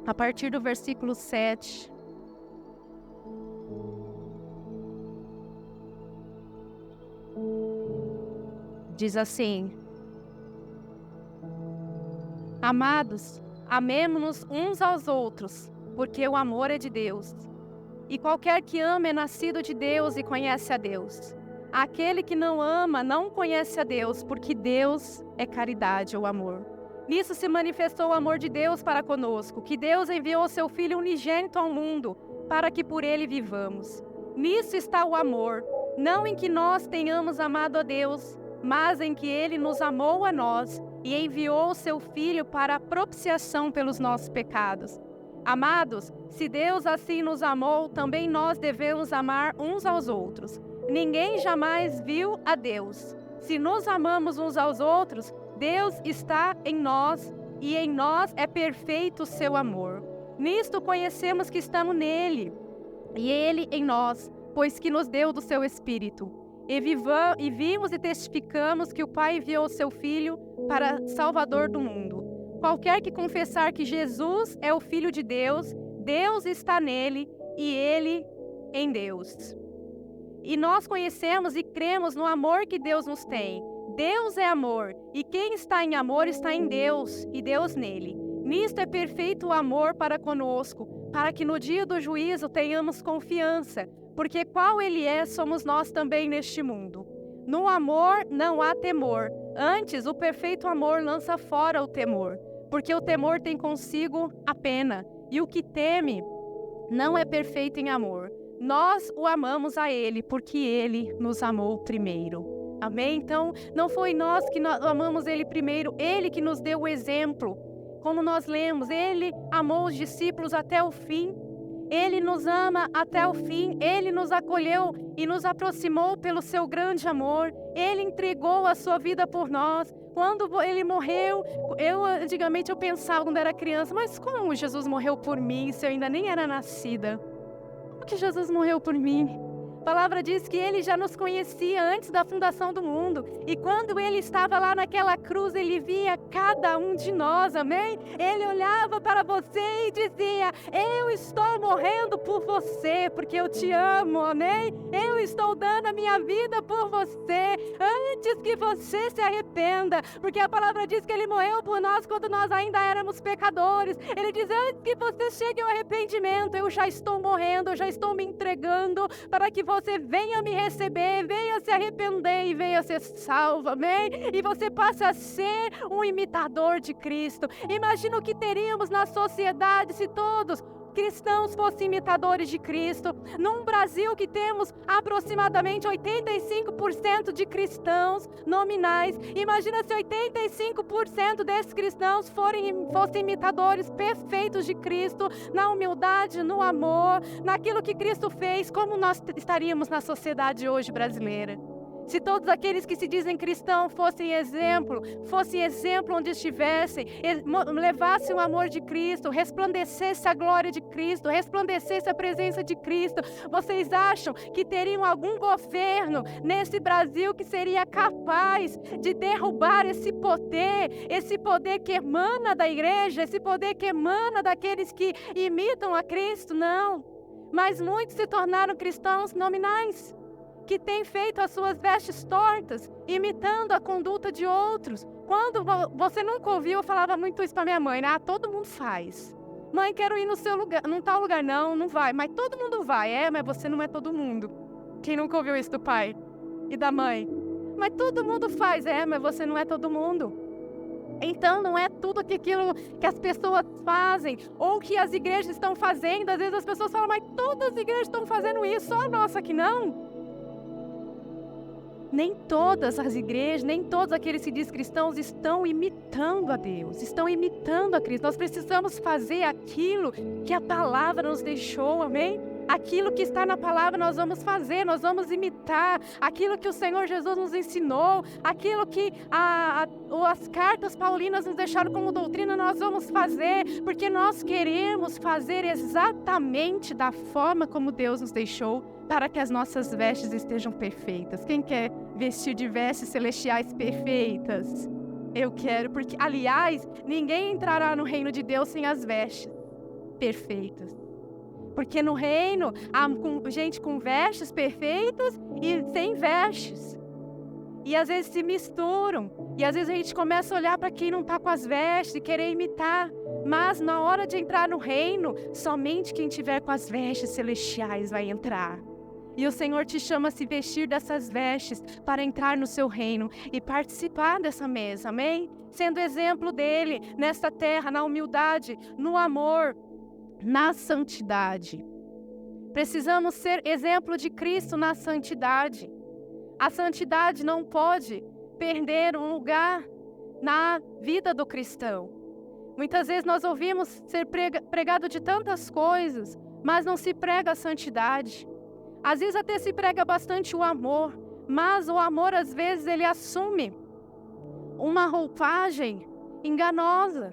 a partir do versículo 7. Diz assim: Amados, amemo-nos uns aos outros, porque o amor é de Deus. E qualquer que ama é nascido de Deus e conhece a Deus. Aquele que não ama não conhece a Deus, porque Deus é caridade ou amor. Nisso se manifestou o amor de Deus para conosco, que Deus enviou o seu Filho unigênito ao mundo, para que por ele vivamos. Nisso está o amor, não em que nós tenhamos amado a Deus, mas em que ele nos amou a nós e enviou o seu Filho para a propiciação pelos nossos pecados. Amados, se Deus assim nos amou, também nós devemos amar uns aos outros. Ninguém jamais viu a Deus. Se nos amamos uns aos outros, Deus está em nós e em nós é perfeito o seu amor. Nisto conhecemos que estamos nele e ele em nós, pois que nos deu do seu Espírito. E vimos e testificamos que o Pai enviou o seu Filho para Salvador do mundo. Qualquer que confessar que Jesus é o Filho de Deus, Deus está nele e ele em Deus. E nós conhecemos e cremos no amor que Deus nos tem. Deus é amor, e quem está em amor está em Deus, e Deus nele. Nisto é perfeito o amor para conosco, para que no dia do juízo tenhamos confiança, porque qual ele é, somos nós também neste mundo. No amor não há temor, antes o perfeito amor lança fora o temor, porque o temor tem consigo a pena, e o que teme não é perfeito em amor. Nós o amamos a ele, porque ele nos amou primeiro. Amém? Então, não foi nós que amamos ele primeiro, ele que nos deu o exemplo. Como nós lemos, ele amou os discípulos até o fim. Ele nos ama até o fim, ele nos acolheu e nos aproximou pelo seu grande amor. Ele entregou a sua vida por nós. Quando ele morreu, antigamente eu pensava quando era criança, mas como Jesus morreu por mim se eu ainda nem era nascida? Como que Jesus morreu por mim? A palavra diz que ele já nos conhecia antes da fundação do mundo. E quando ele estava lá naquela cruz, ele via cada um de nós, amém? Ele olhava para você e dizia: eu estou morrendo por você, porque eu te amo, amém? Eu estou dando a minha vida por você, antes que você se arrependa. Porque a palavra diz que ele morreu por nós quando nós ainda éramos pecadores. Ele diz: antes que você chegue ao arrependimento, eu já estou morrendo, eu já estou me entregando para que você venha me receber, venha se arrepender e venha ser salvo, amém? E você passa a ser um imitador de Cristo. Imagina o que teríamos na sociedade se todos cristãos fossem imitadores de Cristo. Num Brasil que temos aproximadamente 85% de cristãos nominais, imagina se 85% desses cristãos fossem imitadores perfeitos de Cristo, na humildade, no amor, naquilo que Cristo fez. Como nós estaríamos na sociedade hoje brasileira? Se todos aqueles que se dizem cristãos fossem exemplo onde estivessem, levassem o amor de Cristo, resplandecesse a glória de Cristo, resplandecesse a presença de Cristo, vocês acham que teriam algum governo nesse Brasil que seria capaz de derrubar esse poder que emana da igreja, esse poder que emana daqueles que imitam a Cristo? Não. Mas muitos se tornaram cristãos nominais, que têm feito as suas vestes tortas, imitando a conduta de outros. Quando você nunca ouviu, eu falava muito isso para minha mãe, né? Todo mundo faz. Mãe, quero ir no seu lugar, não tal lugar não vai, mas todo mundo vai. Mas você não é todo mundo. Quem nunca ouviu isso do pai e da mãe? Mas todo mundo faz, mas você não é todo mundo. Então não é tudo aquilo que as pessoas fazem ou que as igrejas estão fazendo. Às vezes as pessoas falam: mas todas as igrejas estão fazendo isso, só a nossa que não. Nem todas as igrejas, nem todos aqueles que dizem cristãos estão imitando a Deus, estão imitando a Cristo. Nós precisamos fazer aquilo que a palavra nos deixou, amém? Aquilo que está na palavra nós vamos fazer, nós vamos imitar aquilo que o Senhor Jesus nos ensinou, aquilo que as cartas paulinas nos deixaram como doutrina, nós vamos fazer, porque nós queremos fazer exatamente da forma como Deus nos deixou, para que as nossas vestes estejam perfeitas. Quem quer vestir de vestes celestiais perfeitas? Eu quero, porque, aliás, ninguém entrará no reino de Deus sem as vestes. perfeitas. Porque no reino há gente com vestes perfeitas e sem vestes. E às vezes se misturam. E às vezes a gente começa a olhar para quem não está com as vestes e querer imitar. Mas na hora de entrar no reino, somente quem tiver com as vestes celestiais vai entrar. E o Senhor te chama a se vestir dessas vestes para entrar no seu reino e participar dessa mesa, amém? Sendo exemplo dele nesta terra, na humildade, no amor, na santidade. Precisamos ser exemplo de Cristo na santidade. A santidade não pode perder um lugar na vida do cristão. Muitas vezes nós ouvimos ser pregado de tantas coisas, mas não se prega a santidade. Às vezes até se prega bastante o amor, mas o amor às vezes ele assume uma roupagem enganosa.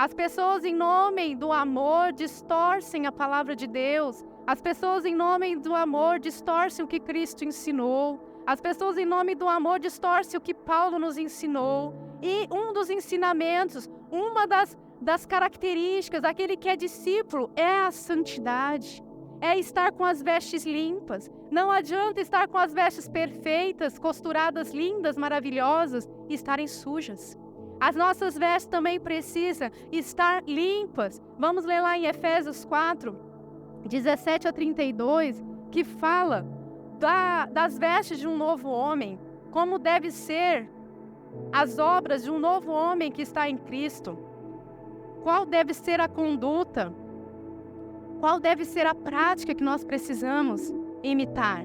As pessoas em nome do amor distorcem a palavra de Deus. As pessoas em nome do amor distorcem o que Cristo ensinou. As pessoas em nome do amor distorcem o que Paulo nos ensinou. E um dos ensinamentos, uma das características daquele que é discípulo é a santidade. É estar com as vestes limpas. Não adianta estar com as vestes perfeitas, costuradas, lindas, maravilhosas e estarem sujas. As nossas vestes também precisam estar limpas. Vamos ler lá em Efésios 4, 17 a 32, que fala das vestes de um novo homem, como deve ser as obras de um novo homem que está em Cristo. Qual deve ser a conduta? Qual deve ser a prática que nós precisamos imitar?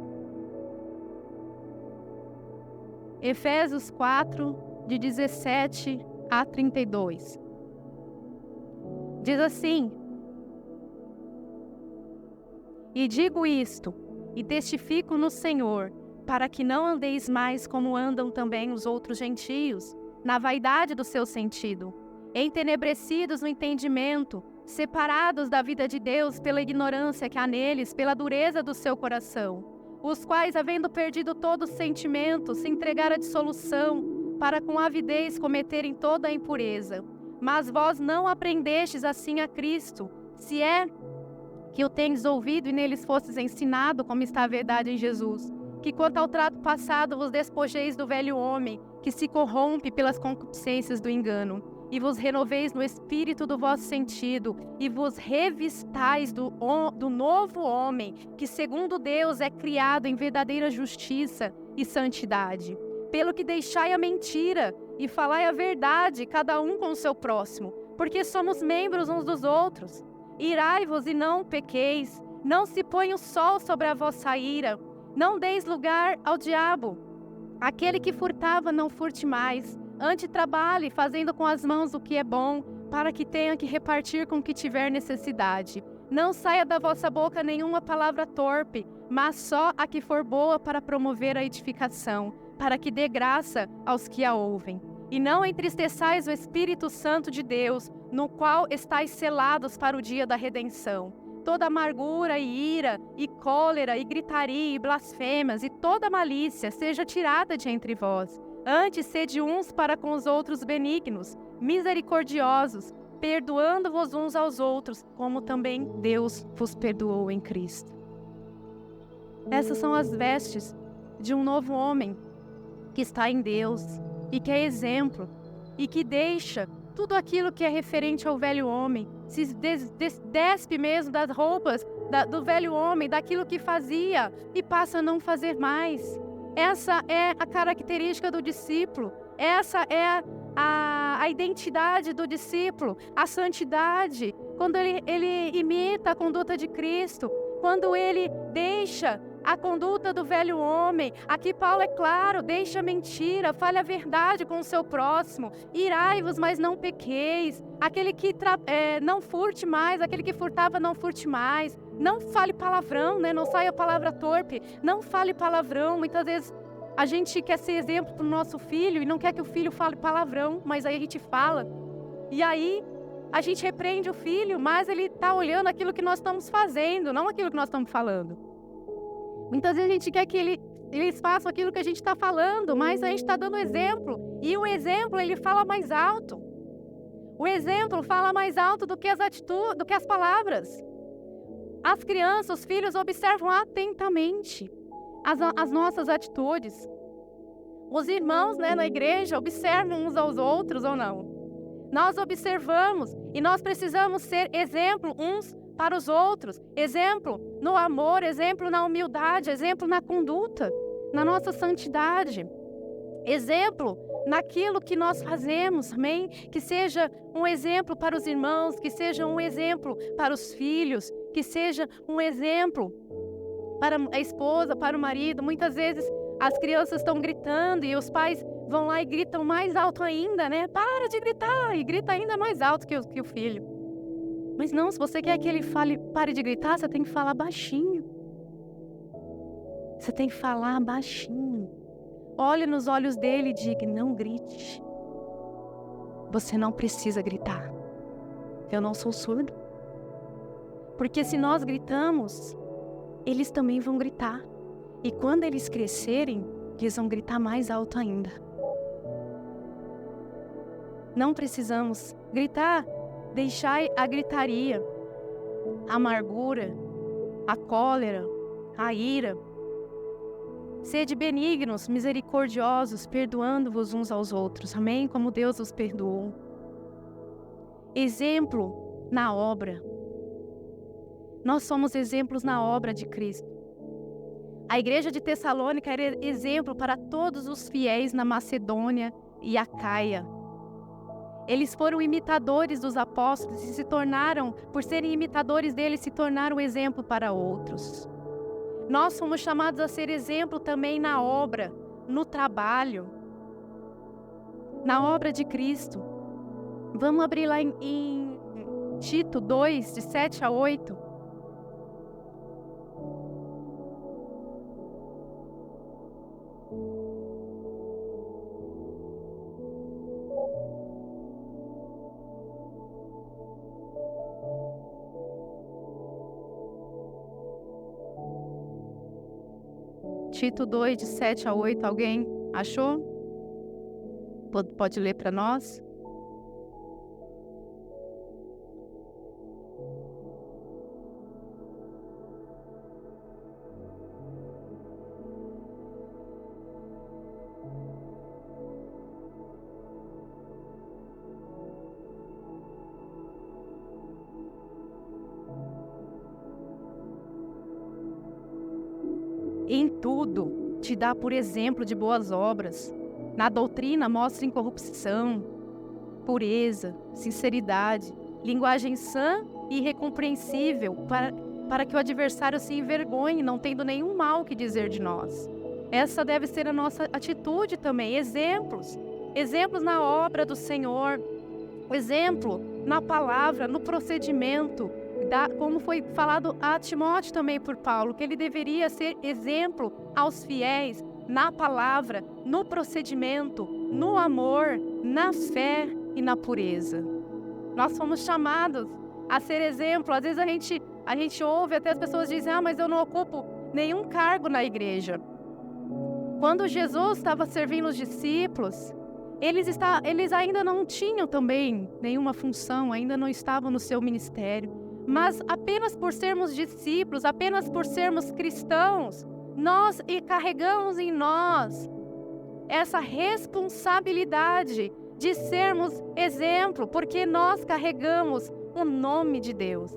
Efésios 4, de 17 a 32. Diz assim: E digo isto, e testifico no Senhor, para que não andeis mais como andam também os outros gentios, na vaidade do seu sentido, entenebrecidos no entendimento, separados da vida de Deus pela ignorância que há neles, pela dureza do seu coração, os quais, havendo perdido todo sentimento, se entregaram à dissolução, para com avidez cometerem toda a impureza. Mas vós não aprendestes assim a Cristo, se é que o tendes ouvido e neles fostes ensinado, como está a verdade em Jesus, que quanto ao trato passado vos despojeis do velho homem, que se corrompe pelas concupiscências do engano, e vos renoveis no espírito do vosso sentido, e vos revistais do novo homem, que segundo Deus é criado em verdadeira justiça e santidade. Pelo que deixai a mentira, e falai a verdade, cada um com o seu próximo, porque somos membros uns dos outros. Irai-vos e não pequeis, não se ponha o sol sobre a vossa ira, não deis lugar ao diabo. Aquele que furtava, não furte mais, antes trabalhe, fazendo com as mãos o que é bom, para que tenha que repartir com o que tiver necessidade. Não saia da vossa boca nenhuma palavra torpe, mas só a que for boa para promover a edificação, para que dê graça aos que a ouvem. E não entristeçais o Espírito Santo de Deus, no qual estáis selados para o dia da redenção. Toda amargura e ira, e cólera, e gritaria, e blasfemas, e toda malícia seja tirada de entre vós. Antes, sede uns para com os outros benignos, misericordiosos, perdoando-vos uns aos outros, como também Deus vos perdoou em Cristo. Essas são as vestes de um novo homem que está em Deus e que é exemplo e que deixa tudo aquilo que é referente ao velho homem, se despe mesmo das roupas do velho homem, daquilo que fazia e passa a não fazer mais. Essa é a característica do discípulo, essa é a identidade do discípulo, a santidade, quando ele imita a conduta de Cristo, quando ele deixa a conduta do velho homem. Aqui Paulo é claro, deixa a mentira, fale a verdade com o seu próximo, irai-vos, mas não pequeis. Aquele que não furte mais, aquele que furtava não furte mais. Não fale palavrão, né? Não saia palavra torpe, não fale palavrão. Muitas vezes a gente quer ser exemplo para o nosso filho e não quer que o filho fale palavrão, mas aí a gente fala. E aí a gente repreende o filho, mas ele está olhando aquilo que nós estamos fazendo, não aquilo que nós estamos falando. Muitas vezes a gente quer que eles façam aquilo que a gente está falando, mas a gente está dando exemplo. E o exemplo, ele fala mais alto. O exemplo fala mais alto do que as atitudes, do que as palavras. As crianças, os filhos observam atentamente as nossas atitudes. Os irmãos, na igreja observam uns aos outros ou não? Nós observamos e nós precisamos ser exemplo uns para os outros. Exemplo no amor, exemplo na humildade, exemplo na conduta, na nossa santidade. Exemplo naquilo que nós fazemos, amém? Que seja um exemplo para os irmãos, que seja um exemplo para os filhos, que seja um exemplo para a esposa, para o marido. Muitas vezes as crianças estão gritando e os pais vão lá e gritam mais alto ainda, né? Para de gritar! E grita ainda mais alto que o filho. Mas não, se você quer que ele pare de gritar, você tem que falar baixinho. Você tem que falar baixinho. Olhe nos olhos dele e diga, não grite. Você não precisa gritar. Eu não sou surdo. Porque se nós gritamos, eles também vão gritar. E quando eles crescerem, eles vão gritar mais alto ainda. Não precisamos gritar, deixar a gritaria, a amargura, a cólera, a ira. Sede benignos, misericordiosos, perdoando-vos uns aos outros. Amém? Como Deus os perdoou. Exemplo na obra. Nós somos exemplos na obra de Cristo. A igreja de Tessalônica era exemplo para todos os fiéis na Macedônia e Acaia. Eles foram imitadores dos apóstolos e se tornaram, por serem imitadores deles, se tornaram exemplo para outros. Nós somos chamados a ser exemplo também na obra, no trabalho, na obra de Cristo. Vamos abrir lá em Tito 2, de 7 a 8. Tito 2, de 7 a 8, alguém achou? Pode ler para nós? Em tudo te dá por exemplo de boas obras. Na doutrina mostra incorrupção, pureza, sinceridade, linguagem sã e irrepreensível, para que o adversário se envergonhe, não tendo nenhum mal que dizer de nós. Essa deve ser a nossa atitude também. Exemplos na obra do Senhor, exemplo na palavra, no procedimento, como foi falado a Timóteo também por Paulo, que ele deveria ser exemplo aos fiéis na palavra, no procedimento, no amor, na fé e na pureza. Nós fomos chamados a ser exemplo. Às vezes a gente ouve, até as pessoas dizem, mas eu não ocupo nenhum cargo na igreja. Quando Jesus estava servindo os discípulos, eles ainda não tinham também nenhuma função, ainda não estavam no seu ministério. Mas apenas por sermos discípulos, apenas por sermos cristãos, nós carregamos em nós essa responsabilidade de sermos exemplo, porque nós carregamos o nome de Deus.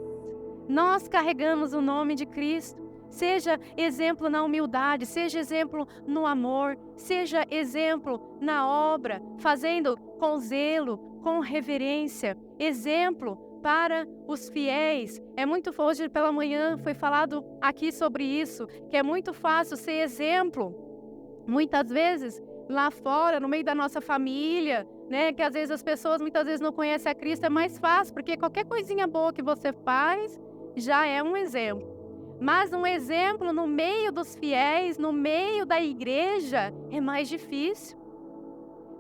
Nós carregamos o nome de Cristo. Seja exemplo na humildade, seja exemplo no amor, seja exemplo na obra, fazendo com zelo, com reverência, exemplo para os fiéis. Hoje pela manhã foi falado aqui sobre isso, que é muito fácil ser exemplo, muitas vezes lá fora, no meio da nossa família, né? Que às vezes as pessoas muitas vezes não conhecem a Cristo, é mais fácil, porque qualquer coisinha boa que você faz já é um exemplo. Mas um exemplo no meio dos fiéis, no meio da igreja, é mais difícil.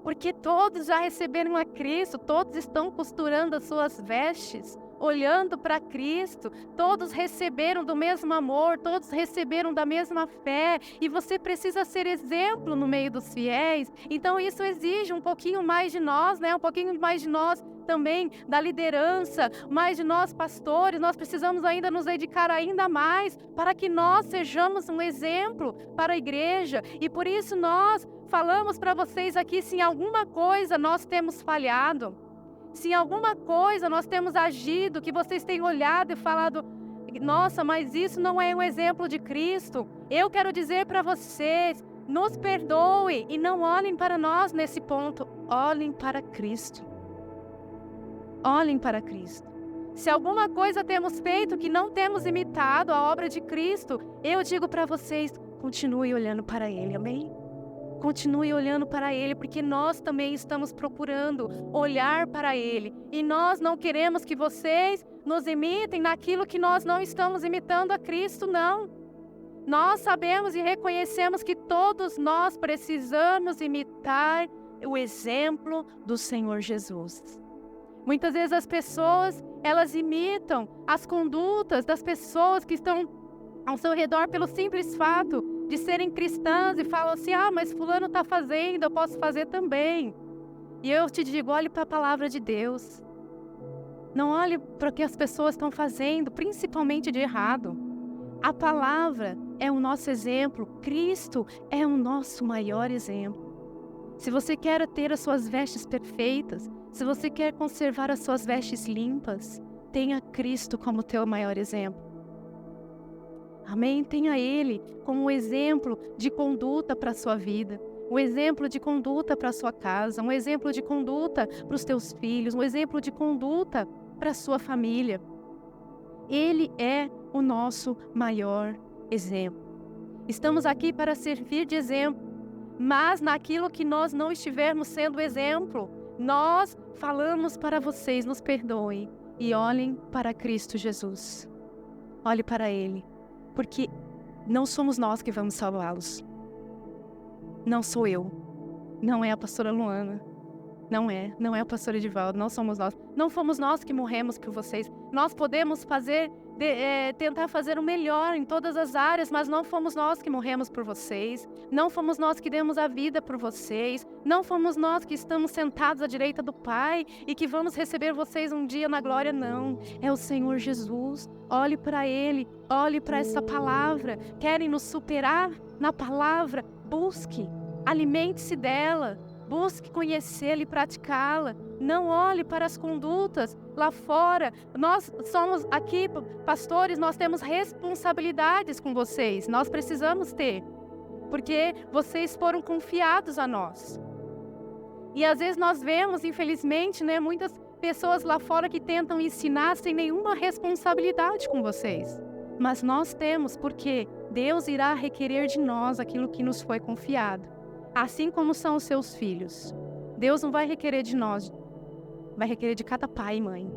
Porque todos já receberam a Cristo, todos estão costurando as suas vestes olhando para Cristo. Todos receberam do mesmo amor, todos receberam da mesma fé, e você precisa ser exemplo no meio dos fiéis. Então isso exige um pouquinho mais de nós, né? Um pouquinho mais de nós também, da liderança, mais de nós pastores. Nós precisamos ainda nos dedicar ainda mais para que nós sejamos um exemplo para a igreja. E por isso nós falamos para vocês aqui, se em alguma coisa nós temos falhado, se em alguma coisa nós temos agido, que vocês têm olhado e falado, nossa, mas isso não é um exemplo de Cristo. Eu quero dizer para vocês, nos perdoe e não olhem para nós nesse ponto, olhem para Cristo. Olhem para Cristo. Se alguma coisa temos feito que não temos imitado a obra de Cristo, eu digo para vocês, continue olhando para Ele, amém? Continue olhando para Ele, porque nós também estamos procurando olhar para Ele. E nós não queremos que vocês nos imitem naquilo que nós não estamos imitando a Cristo, não. Nós sabemos e reconhecemos que todos nós precisamos imitar o exemplo do Senhor Jesus. Muitas vezes as pessoas, elas imitam as condutas das pessoas que estão ao seu redor pelo simples fato de serem cristãs e falam assim, mas fulano está fazendo, eu posso fazer também. E eu te digo, olhe para a palavra de Deus. Não olhe para o que as pessoas estão fazendo, principalmente de errado. A palavra é o nosso exemplo, Cristo é o nosso maior exemplo. Se você quer ter as suas vestes perfeitas, se você quer conservar as suas vestes limpas, tenha Cristo como teu maior exemplo. Amém? Tenha Ele como um exemplo de conduta para a sua vida, um exemplo de conduta para a sua casa, um exemplo de conduta para os teus filhos, um exemplo de conduta para a sua família. Ele é o nosso maior exemplo. Estamos aqui para servir de exemplo, mas naquilo que nós não estivermos sendo exemplo, nós falamos para vocês, nos perdoem e olhem para Cristo Jesus. Olhe para Ele, porque não somos nós que vamos salvá-los. Não sou eu, não é a pastora Luana, não é a pastora Edivaldo, não somos nós. Não fomos nós que morremos por vocês. Nós podemos tentar fazer o melhor em todas as áreas, mas não fomos nós que morremos por vocês. Não fomos nós que demos a vida por vocês. Não fomos nós que estamos sentados à direita do Pai e que vamos receber vocês um dia na glória, não. É o Senhor Jesus. Olhe para Ele, olhe para essa palavra. Querem nos superar na palavra? Busque, alimente-se dela. Busque conhecê-la e praticá-la. Não olhe para as condutas lá fora. Nós somos aqui, pastores, nós temos responsabilidades com vocês. Nós precisamos ter, porque vocês foram confiados a nós. E às vezes nós vemos, infelizmente, muitas pessoas lá fora que tentam ensinar sem nenhuma responsabilidade com vocês. Mas nós temos, porque Deus irá requerer de nós aquilo que nos foi confiado. Assim como são os seus filhos. Deus não vai requerer de nós, vai requerer de cada pai e mãe.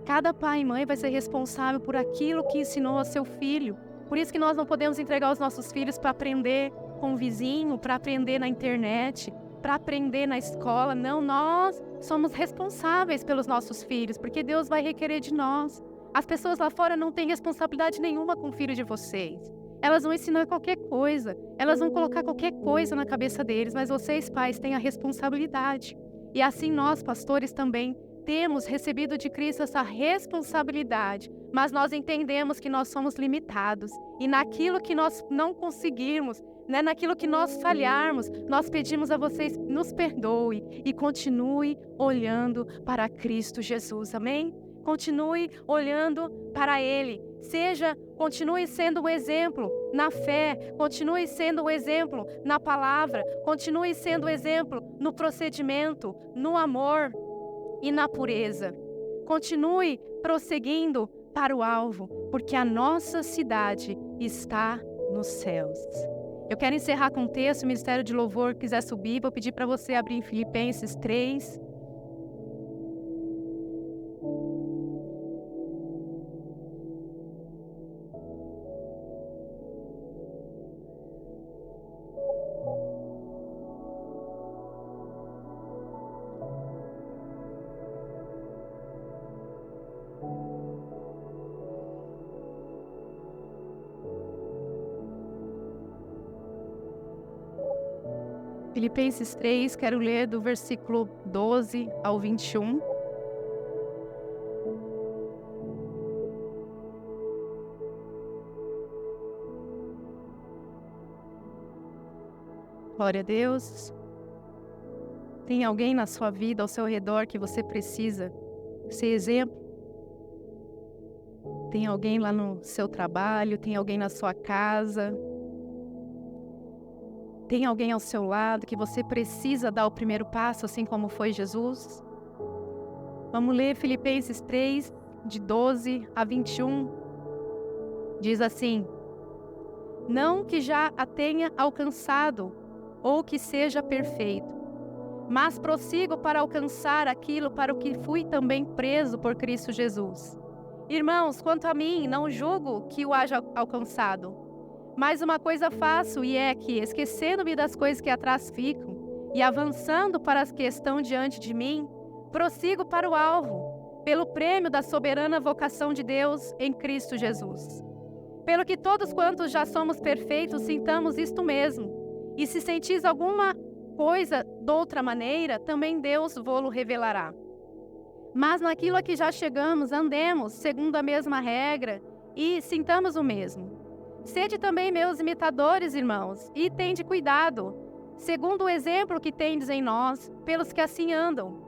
Cada pai e mãe vai ser responsável por aquilo que ensinou a seu filho. Por isso que nós não podemos entregar os nossos filhos para aprender com o vizinho, para aprender na internet, para aprender na escola. Não, nós somos responsáveis pelos nossos filhos, porque Deus vai requerer de nós. As pessoas lá fora não têm responsabilidade nenhuma com o filho de vocês. Elas vão ensinar qualquer coisa, elas vão colocar qualquer coisa na cabeça deles, mas vocês, pais, têm a responsabilidade. E assim nós, pastores, também temos recebido de Cristo essa responsabilidade, mas nós entendemos que nós somos limitados. E naquilo que nós não conseguirmos, naquilo que nós falharmos, nós pedimos a vocês, nos perdoe e continue olhando para Cristo Jesus, amém? Continue olhando para Ele. Continue sendo um exemplo na fé, continue sendo um exemplo na palavra, continue sendo um exemplo no procedimento, no amor e na pureza. Continue prosseguindo para o alvo, porque a nossa cidade está nos céus. Eu quero encerrar com um texto, o Ministério de Louvor quiser subir, vou pedir para você abrir em Filipenses 3. Filipenses 3, quero ler do versículo 12 ao 21. Glória a Deus. Tem alguém na sua vida, ao seu redor, que você precisa ser exemplo? Tem alguém lá no seu trabalho? Tem alguém na sua casa? Tem alguém ao seu lado que você precisa dar o primeiro passo, assim como foi Jesus? Vamos ler Filipenses 3, de 12 a 21. Diz assim: não que já a tenha alcançado, ou que seja perfeito, mas prossigo para alcançar aquilo para o que fui também preso por Cristo Jesus. Irmãos, quanto a mim, não julgo que o haja alcançado. Mas uma coisa faço, e é que, esquecendo-me das coisas que atrás ficam, e avançando para as que estão diante de mim, prossigo para o alvo, pelo prêmio da soberana vocação de Deus em Cristo Jesus. Pelo que todos quantos já somos perfeitos, sintamos isto mesmo. E se sentis alguma coisa de outra maneira, também Deus vô-lo revelará. Mas naquilo a que já chegamos, andemos segundo a mesma regra e sintamos o mesmo. Sede também meus imitadores, irmãos, e tende cuidado, segundo o exemplo que tendes em nós, pelos que assim andam.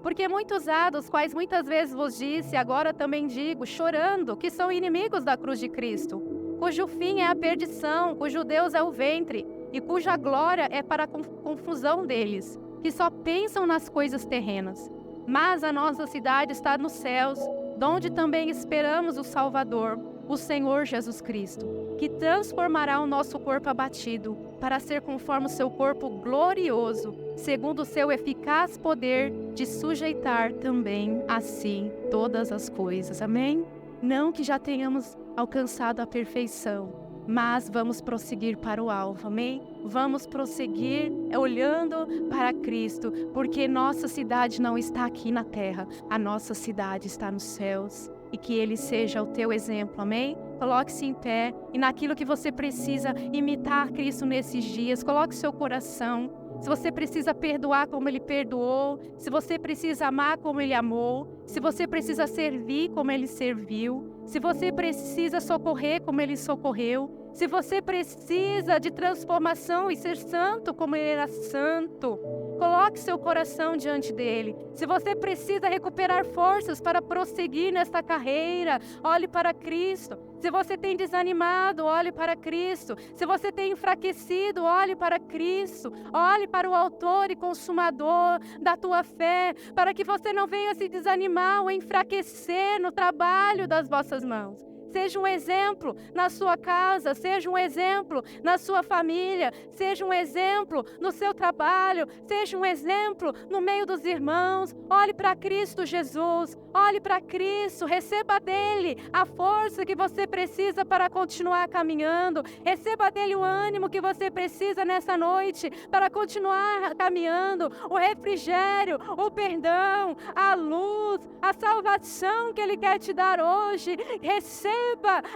Porque muitos há, dos quais muitas vezes vos disse, agora também digo, chorando, que são inimigos da cruz de Cristo, cujo fim é a perdição, cujo Deus é o ventre, e cuja glória é para a confusão deles, que só pensam nas coisas terrenas. Mas a nossa cidade está nos céus, donde também esperamos o Salvador, o Senhor Jesus Cristo, que transformará o nosso corpo abatido, para ser conforme o seu corpo glorioso, segundo o seu eficaz poder de sujeitar também a si todas as coisas. Amém? Não que já tenhamos alcançado a perfeição, mas vamos prosseguir para o alvo, amém? Vamos prosseguir olhando para Cristo, porque nossa cidade não está aqui na terra, a nossa cidade está nos céus. E que Ele seja o teu exemplo, amém? Coloque-se em pé e naquilo que você precisa imitar Cristo nesses dias, coloque seu coração. Se você precisa perdoar como Ele perdoou, se você precisa amar como Ele amou, se você precisa servir como Ele serviu, se você precisa socorrer como Ele socorreu, se você precisa de transformação e ser santo como Ele era santo, coloque seu coração diante dEle. Se você precisa recuperar forças para prosseguir nesta carreira, olhe para Cristo. Se você tem desanimado, olhe para Cristo. Se você tem enfraquecido, olhe para Cristo. Olhe para o autor e consumador da tua fé, para que você não venha se desanimar ou enfraquecer no trabalho das vossas mãos. Seja um exemplo na sua casa, seja um exemplo na sua família, seja um exemplo no seu trabalho, seja um exemplo no meio dos irmãos. Olhe para Cristo Jesus, olhe para Cristo, receba dele a força que você precisa para continuar caminhando, receba dele o ânimo que você precisa nessa noite para continuar caminhando, o refrigério, o perdão, a luz, a salvação que ele quer te dar hoje. Receba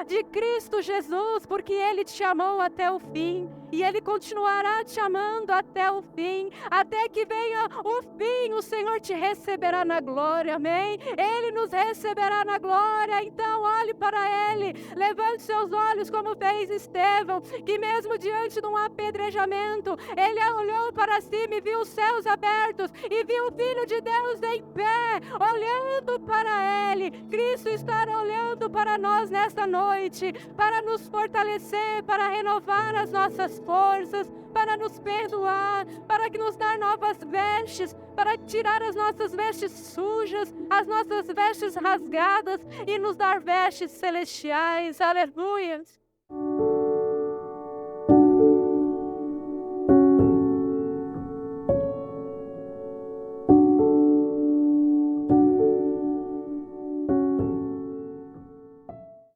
de Cristo Jesus, porque Ele te amou até o fim, e Ele continuará te amando até o fim, até que venha o fim, o Senhor te receberá na glória, amém? Ele nos receberá na glória, então olhe para Ele, levante seus olhos como fez Estevão, que mesmo diante de um apedrejamento, ele olhou para cima e viu os céus abertos, e viu o Filho de Deus em pé, olhando para Ele. Cristo está olhando para nós nesta noite, para nos fortalecer, para renovar as nossas forças, para nos perdoar, para que nos dar novas vestes, para tirar as nossas vestes sujas, as nossas vestes rasgadas e nos dar vestes celestiais. Aleluia!